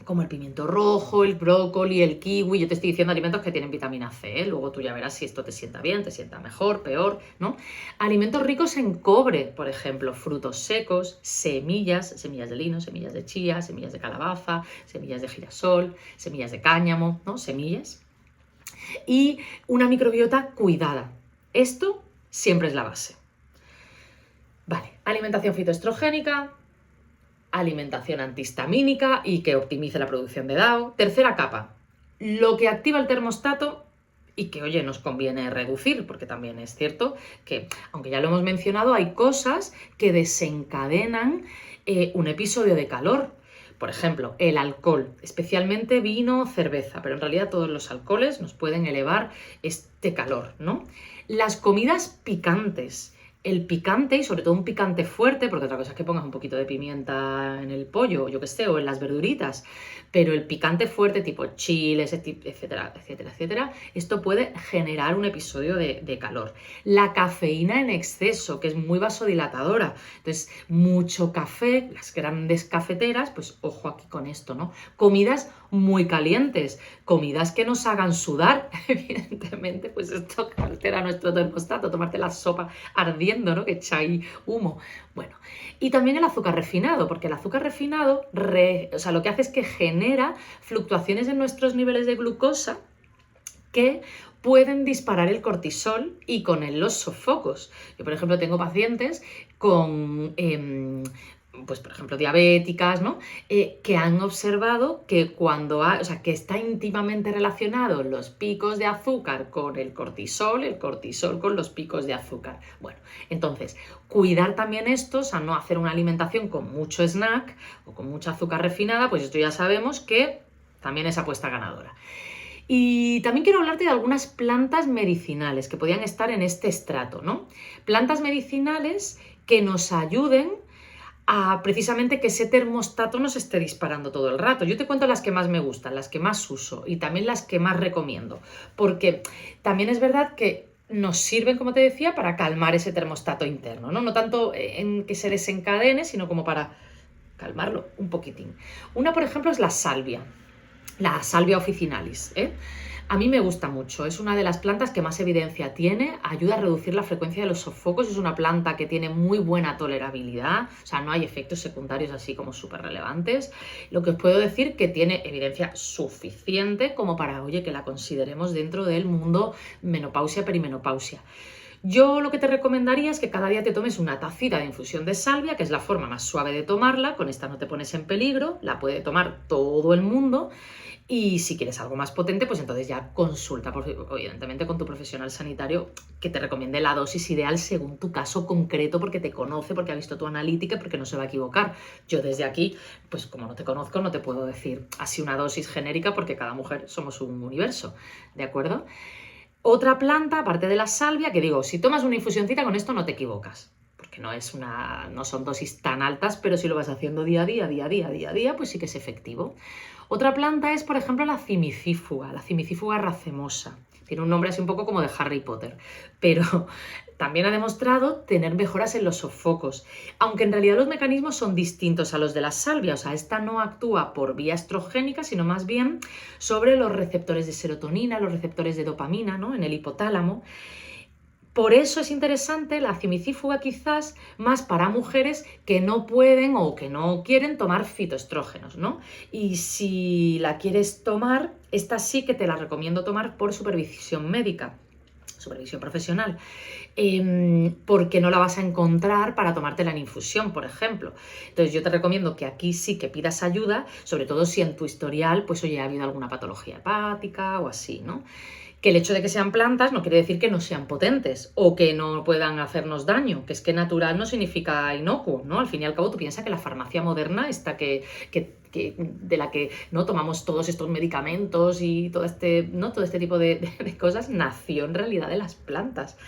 como el pimiento rojo, el brócoli, el kiwi. Yo te estoy diciendo alimentos que tienen vitamina C, ¿eh? Luego tú ya verás si esto te sienta bien, te sienta mejor, peor, ¿no? Alimentos ricos en cobre, por ejemplo, frutos secos, semillas de lino, semillas de chía, semillas de calabaza, semillas de girasol, semillas de cáñamo, ¿no? Semillas. Y una microbiota cuidada. Esto siempre es la base. Vale, alimentación fitoestrogénica, alimentación antihistamínica y que optimice la producción de DAO. Tercera capa, lo que activa el termostato y que, oye, nos conviene reducir, porque también es cierto que, aunque ya lo hemos mencionado, hay cosas que desencadenan un episodio de calor. Por ejemplo, el alcohol, especialmente vino, cerveza, pero en realidad todos los alcoholes nos pueden elevar este calor, ¿no? Las comidas picantes. El picante, y sobre todo un picante fuerte, porque otra cosa es que pongas un poquito de pimienta en el pollo, yo qué sé, o en las verduritas, pero el picante fuerte, tipo chiles, etcétera, esto puede generar un episodio de calor. La cafeína en exceso, que es muy vasodilatadora. Entonces, mucho café, las grandes cafeteras, pues ojo aquí con esto, ¿no? Comidas muy calientes, comidas que nos hagan sudar, evidentemente, pues esto altera nuestro termostato, tomarte la sopa ardiendo, ¿no? Que echa ahí humo. Bueno, y también el azúcar refinado, porque el azúcar refinado, lo que hace es que genera fluctuaciones en nuestros niveles de glucosa que pueden disparar el cortisol y con él los sofocos. Yo, por ejemplo, tengo pacientes con pues por ejemplo diabéticas, ¿no? Que han observado que que está íntimamente relacionado los picos de azúcar con el cortisol con los picos de azúcar. Bueno, entonces, cuidar también esto, o sea, no hacer una alimentación con mucho snack o con mucha azúcar refinada, pues esto ya sabemos que también es apuesta ganadora. Y también quiero hablarte de algunas plantas medicinales que podían estar en este estrato, ¿no? Plantas medicinales que nos ayuden a precisamente que ese termostato no se esté disparando todo el rato. Yo te cuento las que más me gustan, las que más uso y también las que más recomiendo, porque también es verdad que nos sirven, como te decía, para calmar ese termostato interno, ¿no? No tanto en que se desencadene, sino como para calmarlo un poquitín. Una, por ejemplo, es la salvia officinalis, ¿eh? A mí me gusta mucho, es una de las plantas que más evidencia tiene, ayuda a reducir la frecuencia de los sofocos, es una planta que tiene muy buena tolerabilidad, o sea, no hay efectos secundarios así como súper relevantes. Lo que os puedo decir que tiene evidencia suficiente como para, oye, que la consideremos dentro del mundo menopausia, perimenopausia. Yo lo que te recomendaría es que cada día te tomes una tacita de infusión de salvia, que es la forma más suave de tomarla, con esta no te pones en peligro, la puede tomar todo el mundo. Y si quieres algo más potente, pues entonces ya consulta, evidentemente, con tu profesional sanitario que te recomiende la dosis ideal según tu caso concreto, porque te conoce, porque ha visto tu analítica y porque no se va a equivocar. Yo desde aquí, pues como no te conozco, no te puedo decir así una dosis genérica, porque cada mujer somos un universo, ¿de acuerdo? Otra planta, aparte de la salvia, que digo, si tomas una infusioncita con esto no te equivocas, porque no son dosis tan altas, pero si lo vas haciendo día a día, pues sí que es efectivo. Otra planta es, por ejemplo, la cimicífuga racemosa. Tiene un nombre así un poco como de Harry Potter, pero también ha demostrado tener mejoras en los sofocos, aunque en realidad los mecanismos son distintos a los de la salvia. O sea, esta no actúa por vía estrogénica, sino más bien sobre los receptores de serotonina, los receptores de dopamina, ¿no?, en el hipotálamo. Por eso es interesante la cimicífuga, quizás más para mujeres que no pueden o que no quieren tomar fitoestrógenos, ¿no? Y si la quieres tomar, esta sí que te la recomiendo tomar por supervisión médica, supervisión profesional, porque no la vas a encontrar para tomártela en infusión, por ejemplo. Entonces yo te recomiendo que aquí sí que pidas ayuda, sobre todo si en tu historial, pues oye, ha habido alguna patología hepática o así, ¿no? Que el hecho de que sean plantas no quiere decir que no sean potentes o que no puedan hacernos daño, que es que natural no significa inocuo, ¿no? Al fin y al cabo tú piensas que la farmacia moderna, esta de la que no tomamos todos estos medicamentos y todo este tipo de cosas, nació en realidad de las plantas.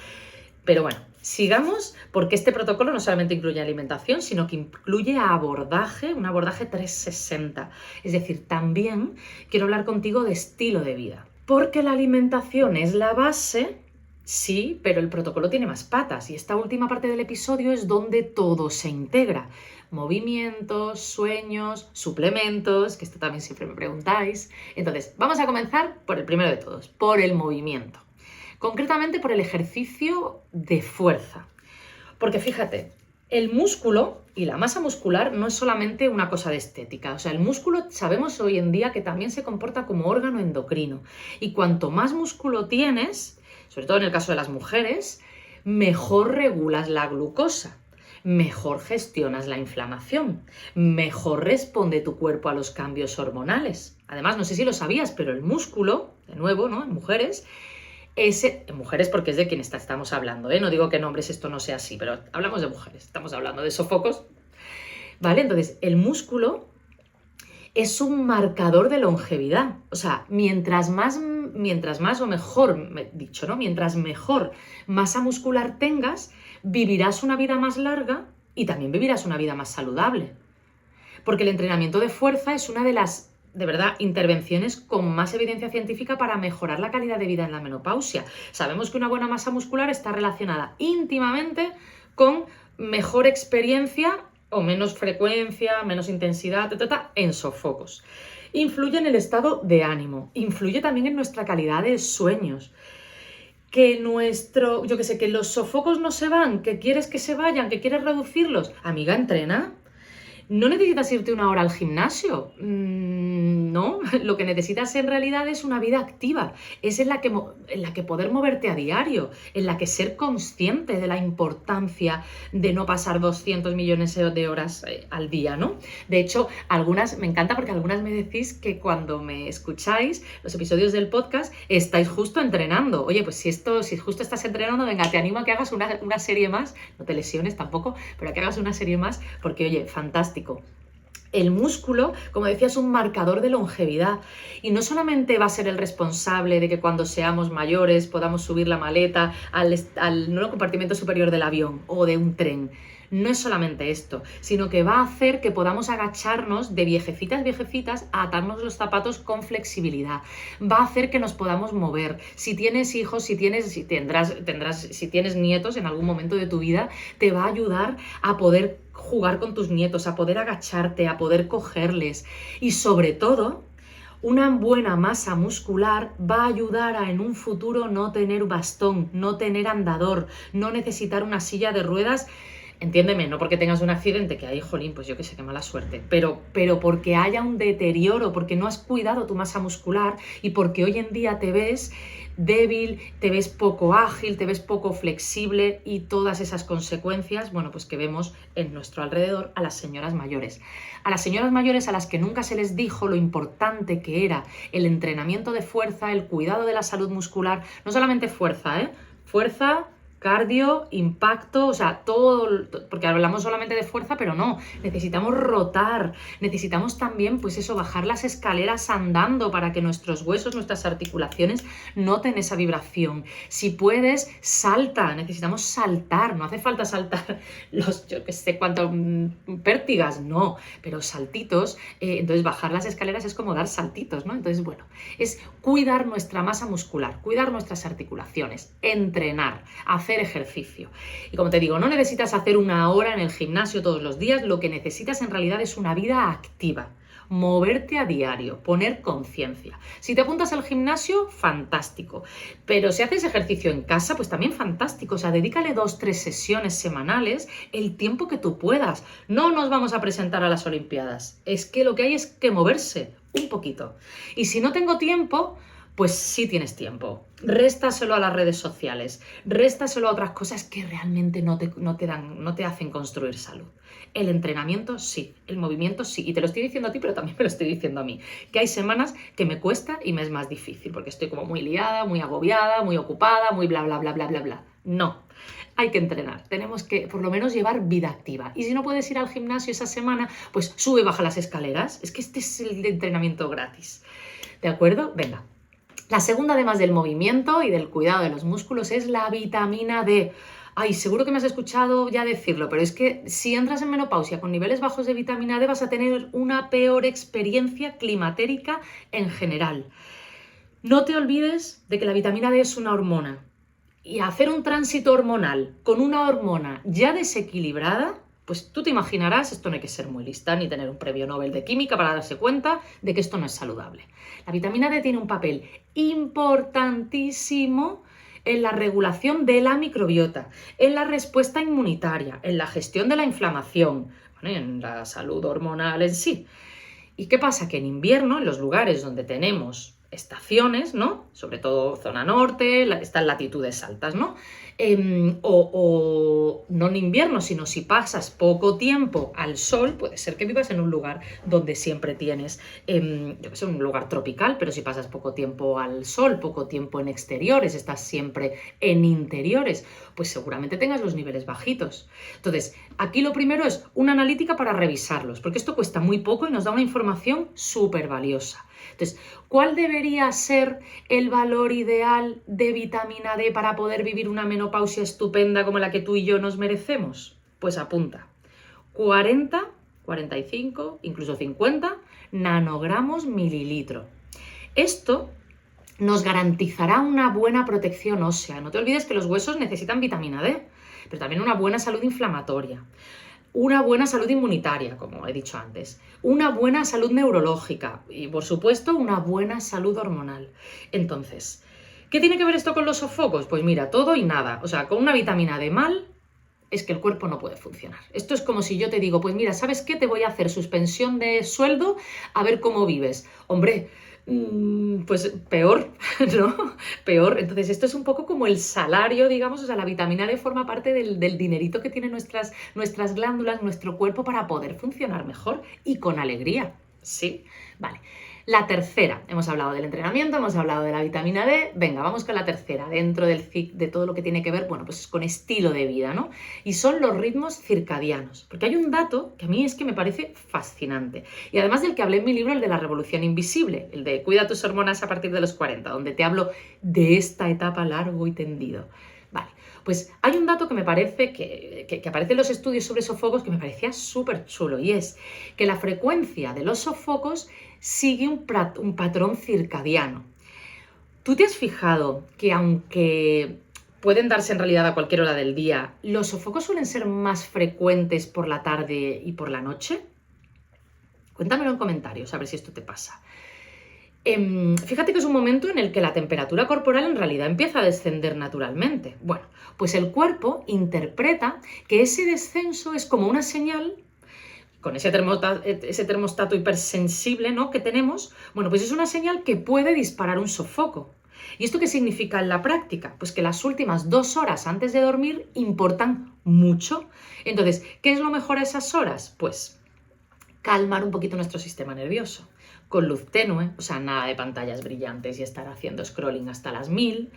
Pero bueno, sigamos, porque este protocolo no solamente incluye alimentación, sino que incluye un abordaje 360. Es decir, también quiero hablar contigo de estilo de vida. Porque la alimentación es la base, sí, pero el protocolo tiene más patas y esta última parte del episodio es donde todo se integra. Movimientos, sueños, suplementos, que esto también siempre me preguntáis. Entonces, vamos a comenzar por el primero de todos, por el movimiento. Concretamente por el ejercicio de fuerza. Porque fíjate, el músculo y la masa muscular no es solamente una cosa de estética. O sea, el músculo sabemos hoy en día que también se comporta como órgano endocrino. Y cuanto más músculo tienes, sobre todo en el caso de las mujeres, mejor regulas la glucosa, mejor gestionas la inflamación, mejor responde tu cuerpo a los cambios hormonales. Además, no sé si lo sabías, pero el músculo, de nuevo, ¿no?, en mujeres porque es de quien estamos hablando, ¿eh? No digo que en hombres esto no sea así, pero hablamos de mujeres, estamos hablando de sofocos, ¿vale? Entonces, el músculo es un marcador de longevidad. O sea, mientras más o mejor, dicho, ¿no?, mientras mejor masa muscular tengas, vivirás una vida más larga y también vivirás una vida más saludable. Porque el entrenamiento de fuerza es una de las, de verdad, intervenciones con más evidencia científica para mejorar la calidad de vida en la menopausia. Sabemos que una buena masa muscular está relacionada íntimamente con mejor experiencia o menos frecuencia, menos intensidad, en sofocos. Influye en el estado de ánimo, influye también en nuestra calidad de sueños. Que que los sofocos no se van, que quieres que se vayan, que quieres reducirlos. Amiga, entrena. ¿No necesitas irte una hora al gimnasio? No, lo que necesitas en realidad es una vida activa, es en la que poder moverte a diario, en la que ser consciente de la importancia de no pasar 200 millones de horas al día, ¿no? De hecho, me encanta porque algunas me decís que cuando me escucháis los episodios del podcast estáis justo entrenando. Oye, pues si justo estás entrenando, venga, te animo a que hagas una serie más, no te lesiones tampoco, pero a que hagas una serie más porque, oye, fantástico. El músculo, como decía, es un marcador de longevidad y no solamente va a ser el responsable de que cuando seamos mayores podamos subir la maleta al nuevo compartimento superior del avión o de un tren. No es solamente esto, sino que va a hacer que podamos agacharnos de viejecitas a atarnos los zapatos con flexibilidad. Va a hacer que nos podamos mover. Si tienes hijos, si tienes nietos en algún momento de tu vida, te va a ayudar a poder jugar con tus nietos, a poder agacharte, a poder cogerles. Y sobre todo, una buena masa muscular va a ayudar a en un futuro no tener bastón, no tener andador, no necesitar una silla de ruedas Entiéndeme, no porque tengas un accidente, que ahí, jolín, pues yo qué sé, qué mala suerte, pero porque haya un deterioro, porque no has cuidado tu masa muscular y porque hoy en día te ves débil, te ves poco ágil, te ves poco flexible y todas esas consecuencias, bueno, pues que vemos en nuestro alrededor a las señoras mayores. A las señoras mayores a las que nunca se les dijo lo importante que era el entrenamiento de fuerza, el cuidado de la salud muscular, no solamente fuerza, fuerza, cardio, impacto, o sea, todo, porque hablamos solamente de fuerza, pero no, necesitamos rotar, necesitamos también, pues eso, bajar las escaleras andando para que nuestros huesos, nuestras articulaciones noten esa vibración. Si puedes, salta, necesitamos saltar, no hace falta saltar yo que sé cuánto, pértigas, no, pero saltitos, entonces bajar las escaleras es como dar saltitos, ¿no? Entonces, bueno, es cuidar nuestra masa muscular, cuidar nuestras articulaciones, entrenar, hacer ejercicio. Y como te digo, no necesitas hacer 1 hora en el gimnasio todos los días, lo que necesitas en realidad es una vida activa. Moverte a diario, poner conciencia. Si te apuntas al gimnasio, fantástico. Pero si haces ejercicio en casa, pues también fantástico. O sea, dedícale 2-3 sesiones semanales, el tiempo que tú puedas. No nos vamos a presentar a las Olimpiadas. Es que lo que hay es que moverse un poquito. Y si no tengo tiempo, pues sí tienes tiempo. Réstaselo a las redes sociales, réstaselo a otras cosas que realmente no te hacen construir salud. El entrenamiento sí, el movimiento sí. Y te lo estoy diciendo a ti, pero también me lo estoy diciendo a mí. Que hay semanas que me cuesta y me es más difícil, porque estoy como muy liada, muy agobiada, muy ocupada, muy bla, bla, bla, bla, bla, bla. No, hay que entrenar. Tenemos que por lo menos llevar vida activa. Y si no puedes ir al gimnasio esa semana, pues sube y baja las escaleras. Es que este es el entrenamiento gratis. ¿De acuerdo? Venga. La segunda, además del movimiento y del cuidado de los músculos, es la vitamina D. Ay, seguro que me has escuchado ya decirlo, pero es que si entras en menopausia con niveles bajos de vitamina D vas a tener una peor experiencia climatérica en general. No te olvides de que la vitamina D es una hormona. Y hacer un tránsito hormonal con una hormona ya desequilibrada, pues tú te imaginarás, esto no hay que ser muy lista ni tener un premio Nobel de Química para darse cuenta de que esto no es saludable. La vitamina D tiene un papel importantísimo en la regulación de la microbiota, en la respuesta inmunitaria, en la gestión de la inflamación, bueno, en la salud hormonal en sí. ¿Y qué pasa? Que en invierno, en los lugares donde tenemos estaciones, ¿no? Sobre todo zona norte, estas latitudes altas, ¿no? O no en invierno, sino si pasas poco tiempo al sol, puede ser que vivas en un lugar donde siempre tienes, yo que sé, un lugar tropical, pero si pasas poco tiempo al sol, poco tiempo en exteriores, estás siempre en interiores, pues seguramente tengas los niveles bajitos. Entonces, aquí lo primero es una analítica para revisarlos, porque esto cuesta muy poco y nos da una información súper valiosa. Entonces, ¿cuál debería ser el valor ideal de vitamina D para poder vivir una menopausia estupenda como la que tú y yo nos merecemos? Pues apunta, 40, 45, incluso 50 nanogramos mililitro. Esto nos garantizará una buena protección ósea. No te olvides que los huesos necesitan vitamina D, pero también una buena salud inflamatoria, una buena salud inmunitaria, como he dicho antes, una buena salud neurológica y, por supuesto, una buena salud hormonal. Entonces, ¿qué tiene que ver esto con los sofocos? Pues mira, todo y nada. O sea, con una vitamina D mal, es que el cuerpo no puede funcionar. Esto es como si yo te digo, pues mira, ¿sabes qué? Te voy a hacer suspensión de sueldo a ver cómo vives. Hombre, pues peor, ¿no? Peor. Entonces esto es un poco como el salario, digamos, o sea, la vitamina D forma parte del dinerito que tienen nuestras glándulas, nuestro cuerpo para poder funcionar mejor y con alegría, ¿sí? Vale. La tercera, hemos hablado del entrenamiento, hemos hablado de la vitamina D, venga, vamos con la tercera, dentro de todo lo que tiene que ver, bueno, pues con estilo de vida, ¿no? Y son los ritmos circadianos, porque hay un dato que a mí es que me parece fascinante, y además del que hablé en mi libro, el de la revolución invisible, el de cuida tus hormonas a partir de los 40, donde te hablo de esta etapa largo y tendido. Vale, pues hay un dato que me parece que aparece en los estudios sobre sofocos que me parecía súper chulo, y es que la frecuencia de los sofocos sigue un patrón circadiano. ¿Tú te has fijado que aunque pueden darse en realidad a cualquier hora del día, los sofocos suelen ser más frecuentes por la tarde y por la noche? Cuéntamelo en comentarios, a ver si esto te pasa. Fíjate que es un momento en el que la temperatura corporal en realidad empieza a descender naturalmente. Bueno, pues el cuerpo interpreta que ese descenso es como una señal con ese termostato hipersensible, ¿no?, que tenemos. Bueno, pues es una señal que puede disparar un sofoco. ¿Y esto qué significa en la práctica? Pues que las últimas 2 horas antes de dormir importan mucho. Entonces, ¿qué es lo mejor a esas horas? Pues calmar un poquito nuestro sistema nervioso, con luz tenue, o sea, nada de pantallas brillantes y estar haciendo scrolling hasta las 1000.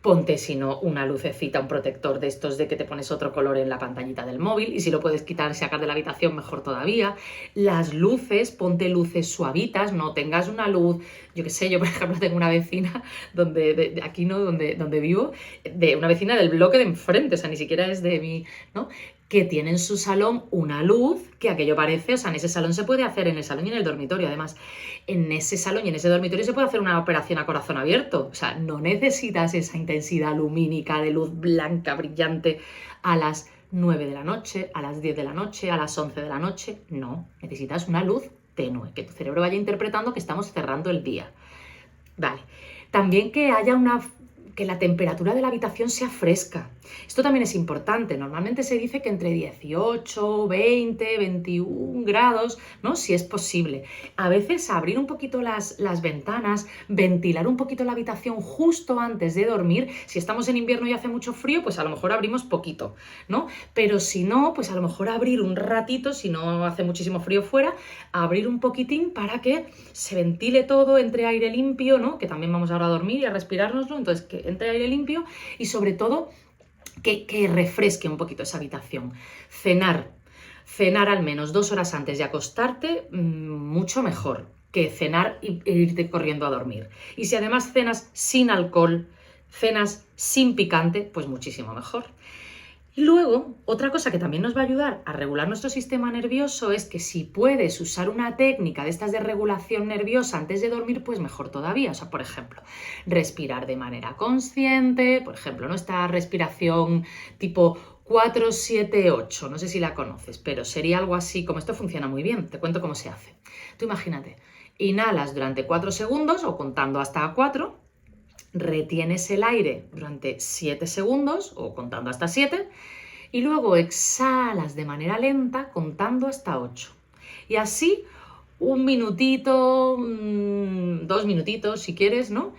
Ponte, si no, una lucecita, un protector de estos de que te pones otro color en la pantallita del móvil, y si lo puedes quitar, sacar de la habitación, mejor todavía. Las luces, ponte luces suavitas, no tengas una luz, yo qué sé, yo por ejemplo tengo una vecina aquí, ¿no?, donde vivo, de una vecina del bloque de enfrente, o sea, ni siquiera es de mí, ¿no?, que tiene en su salón una luz que aquello parece, o sea, en ese salón se puede hacer, en el salón y en el dormitorio, además, en ese salón y en ese dormitorio se puede hacer una operación a corazón abierto, o sea, no necesitas esa intensidad lumínica de luz blanca, brillante, a las 9 de la noche, a las 10 de la noche, a las 11 de la noche, no, necesitas una luz tenue, que tu cerebro vaya interpretando que estamos cerrando el día. Vale, también que la temperatura de la habitación sea fresca. Esto también es importante. Normalmente se dice que entre 18, 20, 21 grados, ¿no?, si es posible. A veces abrir un poquito las ventanas, ventilar un poquito la habitación justo antes de dormir. Si estamos en invierno y hace mucho frío, pues a lo mejor abrimos poquito, ¿no? Pero si no, pues a lo mejor abrir un ratito, si no hace muchísimo frío fuera, abrir un poquitín para que se ventile todo, entre aire limpio, ¿no?, que también vamos ahora a dormir y a respirárnoslo, entonces que entre aire limpio y sobre todo que refresque un poquito esa habitación. Cenar al menos 2 horas antes de acostarte, mucho mejor que cenar e irte corriendo a dormir. Y si además cenas sin alcohol, cenas sin picante, pues muchísimo mejor. Y luego, otra cosa que también nos va a ayudar a regular nuestro sistema nervioso es que si puedes usar una técnica de estas de regulación nerviosa antes de dormir, pues mejor todavía. O sea, por ejemplo, respirar de manera consciente, por ejemplo, ¿no?, esta respiración tipo 4-7-8, no sé si la conoces, pero sería algo así, como esto funciona muy bien, te cuento cómo se hace. Tú imagínate, inhalas durante 4 segundos o contando hasta 4, retienes el aire durante 7 segundos o contando hasta 7 y luego exhalas de manera lenta contando hasta 8. Y así 1 minutito, 2 minutitos si quieres, ¿no?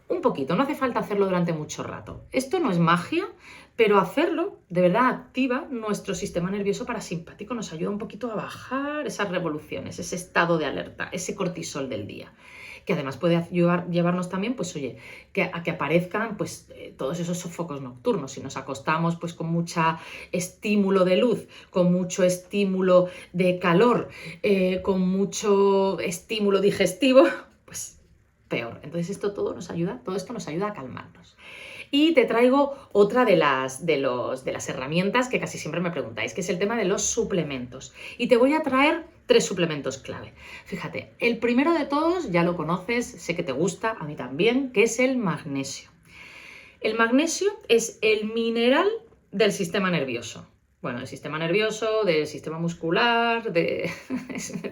Un poquito, no hace falta hacerlo durante mucho rato. Esto no es magia, pero hacerlo de verdad activa nuestro sistema nervioso parasimpático, nos ayuda un poquito a bajar esas revoluciones, ese estado de alerta, ese cortisol del día, que además puede llevarnos también, pues oye, a que aparezcan pues todos esos sofocos nocturnos. Si nos acostamos pues con mucho estímulo de luz, con mucho estímulo de calor, con mucho estímulo digestivo, pues peor. Entonces todo esto nos ayuda a calmarnos. Y te traigo otra de las herramientas que casi siempre me preguntáis, que es el tema de los suplementos. Y te voy a traer 3 suplementos clave. Fíjate, el primero de todos ya lo conoces, sé que te gusta, a mí también, que es el magnesio. El magnesio es el mineral del sistema nervioso. Bueno, del sistema nervioso, del sistema muscular, de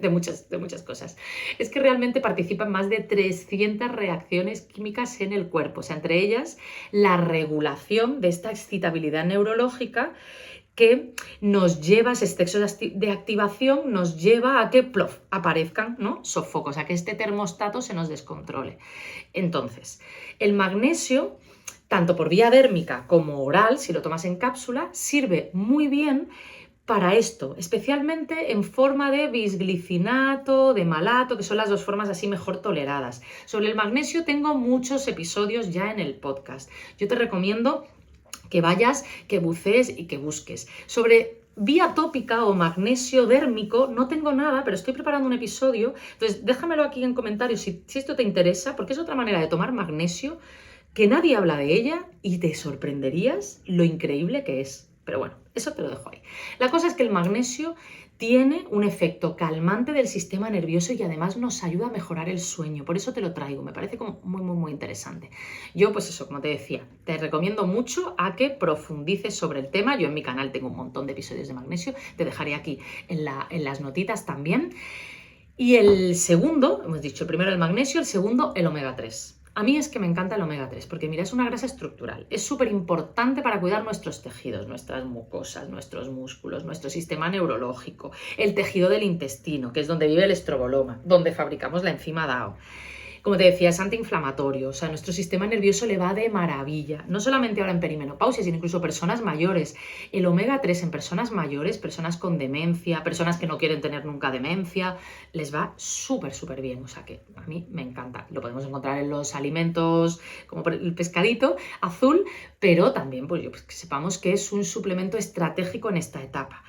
muchas cosas. Es que realmente participa en más de 300 reacciones químicas en el cuerpo. O sea, entre ellas, la regulación de esta excitabilidad neurológica que nos lleva, ese exceso de activación nos lleva a que plof, aparezcan, ¿no?, sofocos, a que este termostato se nos descontrole. Entonces, el magnesio, tanto por vía dérmica como oral, si lo tomas en cápsula, sirve muy bien para esto, especialmente en forma de bisglicinato, de malato, que son las 2 formas así mejor toleradas. Sobre el magnesio tengo muchos episodios ya en el podcast. Yo te recomiendo que vayas, que bucees y que busques. Sobre vía tópica o magnesio dérmico no tengo nada, pero estoy preparando un episodio, entonces déjamelo aquí en comentarios si esto te interesa, porque es otra manera de tomar magnesio que nadie habla de ella y te sorprenderías lo increíble que es. Pero bueno, eso te lo dejo ahí. La cosa es que el magnesio tiene un efecto calmante del sistema nervioso y además nos ayuda a mejorar el sueño. Por eso te lo traigo, me parece como muy interesante. Yo, pues eso, como te decía, te recomiendo mucho a que profundices sobre el tema. Yo en mi canal tengo un montón de episodios de magnesio, te dejaré aquí en las notitas también. Y el segundo, hemos dicho, el primero el magnesio, el segundo el omega 3. A mí es que me encanta el omega 3 porque mira, es una grasa estructural, es súper importante para cuidar nuestros tejidos, nuestras mucosas, nuestros músculos, nuestro sistema neurológico, el tejido del intestino, que es donde vive el estroboloma, donde fabricamos la enzima DAO. Como te decía, es antiinflamatorio, o sea, nuestro sistema nervioso le va de maravilla. No solamente ahora en perimenopausia, sino incluso personas mayores. El omega 3 en personas mayores, personas con demencia, personas que no quieren tener nunca demencia, les va súper, súper bien. O sea que a mí me encanta. Lo podemos encontrar en los alimentos, como el pescadito azul, pero también pues, que sepamos que es un suplemento estratégico en esta etapa.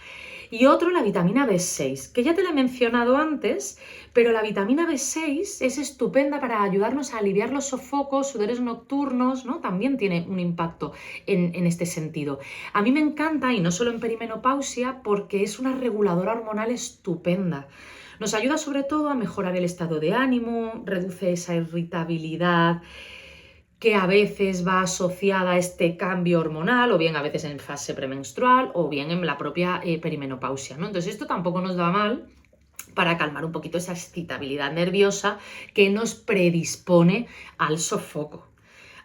Y otro, la vitamina B6, que ya te la he mencionado antes, pero la vitamina B6 es estupenda para ayudarnos a aliviar los sofocos, sudores nocturnos, ¿no? También tiene un impacto en este sentido. A mí me encanta, y no solo en perimenopausia, porque es una reguladora hormonal estupenda. Nos ayuda sobre todo a mejorar el estado de ánimo, reduce esa irritabilidad que a veces va asociada a este cambio hormonal, o bien a veces en fase premenstrual, o bien en la propia perimenopausia, ¿no? Entonces esto tampoco nos da mal para calmar un poquito esa excitabilidad nerviosa que nos predispone al sofoco.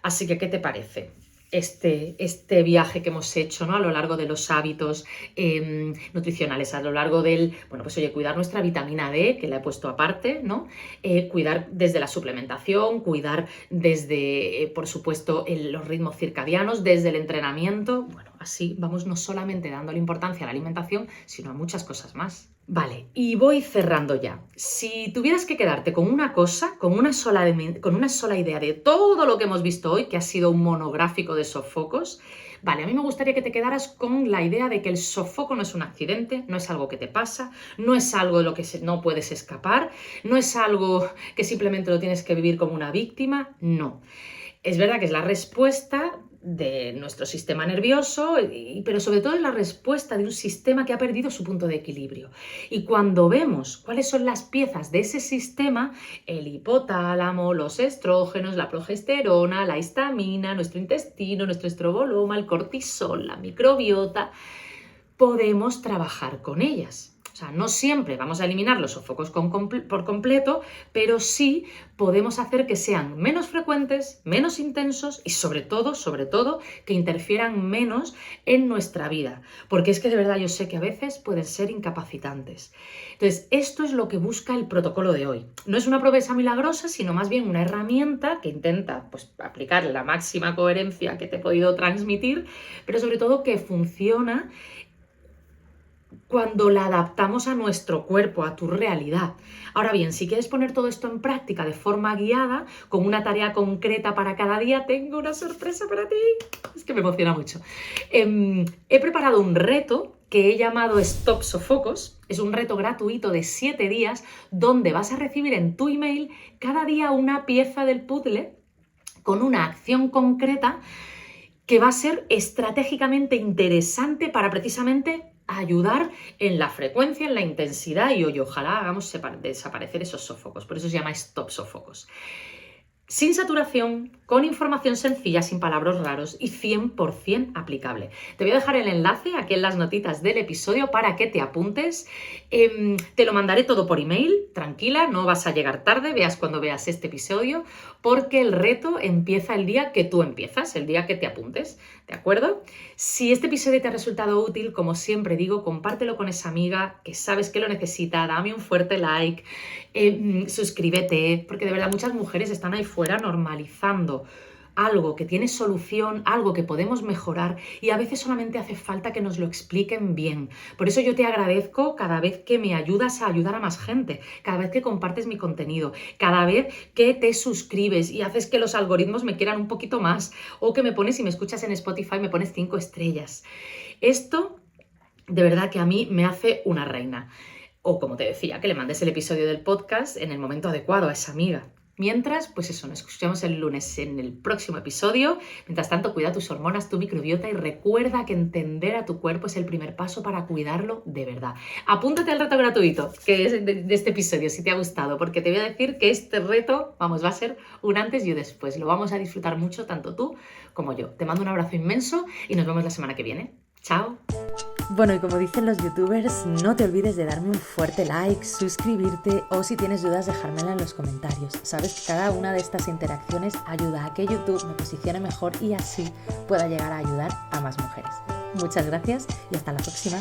Así que, ¿qué te parece este viaje que hemos hecho, ¿no? A lo largo de los hábitos nutricionales, a lo largo del, bueno, pues oye, cuidar nuestra vitamina D, que la he puesto aparte, ¿no? Cuidar desde la suplementación, cuidar desde, por supuesto, los ritmos circadianos, desde el entrenamiento. Bueno, así vamos no solamente dándole importancia a la alimentación, sino a muchas cosas más. Vale, y voy cerrando ya. Si tuvieras que quedarte con una cosa, con una sola idea de todo lo que hemos visto hoy, que ha sido un monográfico de sofocos, vale, a mí me gustaría que te quedaras con la idea de que el sofoco no es un accidente, no es algo que te pasa, no es algo de lo que no puedes escapar, no es algo que simplemente lo tienes que vivir como una víctima, no. Es verdad que es la respuesta de nuestro sistema nervioso, pero sobre todo es la respuesta de un sistema que ha perdido su punto de equilibrio. Y cuando vemos cuáles son las piezas de ese sistema, el hipotálamo, los estrógenos, la progesterona, la histamina, nuestro intestino, nuestro estroboloma, el cortisol, la microbiota, podemos trabajar con ellas. O sea, no siempre vamos a eliminar los sofocos por completo, pero sí podemos hacer que sean menos frecuentes, menos intensos y sobre todo, que interfieran menos en nuestra vida. Porque es que de verdad yo sé que a veces pueden ser incapacitantes. Entonces, esto es lo que busca el protocolo de hoy. No es una promesa milagrosa, sino más bien una herramienta que intenta pues, aplicar la máxima coherencia que te he podido transmitir, pero sobre todo que funciona cuando la adaptamos a nuestro cuerpo, a tu realidad. Ahora bien, si quieres poner todo esto en práctica de forma guiada, con una tarea concreta para cada día, tengo una sorpresa para ti. Es que me emociona mucho. He preparado un reto que he llamado Stop Sofocos. Es un reto gratuito de 7 días donde vas a recibir en tu email cada día una pieza del puzzle con una acción concreta que va a ser estratégicamente interesante para precisamente ayudar en la frecuencia, en la intensidad y ojalá hagamos desaparecer esos sofocos. Por eso se llama Stop Sofocos. Sin saturación, con información sencilla, sin palabras raros y 100% aplicable. Te voy a dejar el enlace aquí en las notitas del episodio para que te apuntes. Te lo mandaré todo por email, tranquila, no vas a llegar tarde, veas cuando veas este episodio, porque el reto empieza el día que tú empiezas, el día que te apuntes, ¿de acuerdo? Si este episodio te ha resultado útil, como siempre digo, compártelo con esa amiga que sabes que lo necesita, dame un fuerte like, suscríbete, porque de verdad muchas mujeres están ahí fuera normalizando algo que tiene solución, algo que podemos mejorar y a veces solamente hace falta que nos lo expliquen bien. Por eso yo te agradezco cada vez que me ayudas a ayudar a más gente, cada vez que compartes mi contenido, cada vez que te suscribes y haces que los algoritmos me quieran un poquito más o que me pones, si me escuchas en Spotify, me pones 5 estrellas. Esto de verdad que a mí me hace una reina. O como te decía, que le mandes el episodio del podcast en el momento adecuado a esa amiga. Mientras, pues eso, nos escuchamos el lunes en el próximo episodio. Mientras tanto, cuida tus hormonas, tu microbiota y recuerda que entender a tu cuerpo es el primer paso para cuidarlo de verdad. Apúntate al reto gratuito que es de este episodio, si te ha gustado, porque te voy a decir que este reto, va a ser un antes y un después. Lo vamos a disfrutar mucho, tanto tú como yo. Te mando un abrazo inmenso y nos vemos la semana que viene. ¡Chao! Bueno, y como dicen los youtubers, no te olvides de darme un fuerte like, suscribirte o si tienes dudas dejármela en los comentarios. Sabes que cada una de estas interacciones ayuda a que YouTube me posicione mejor y así pueda llegar a ayudar a más mujeres. Muchas gracias y hasta la próxima.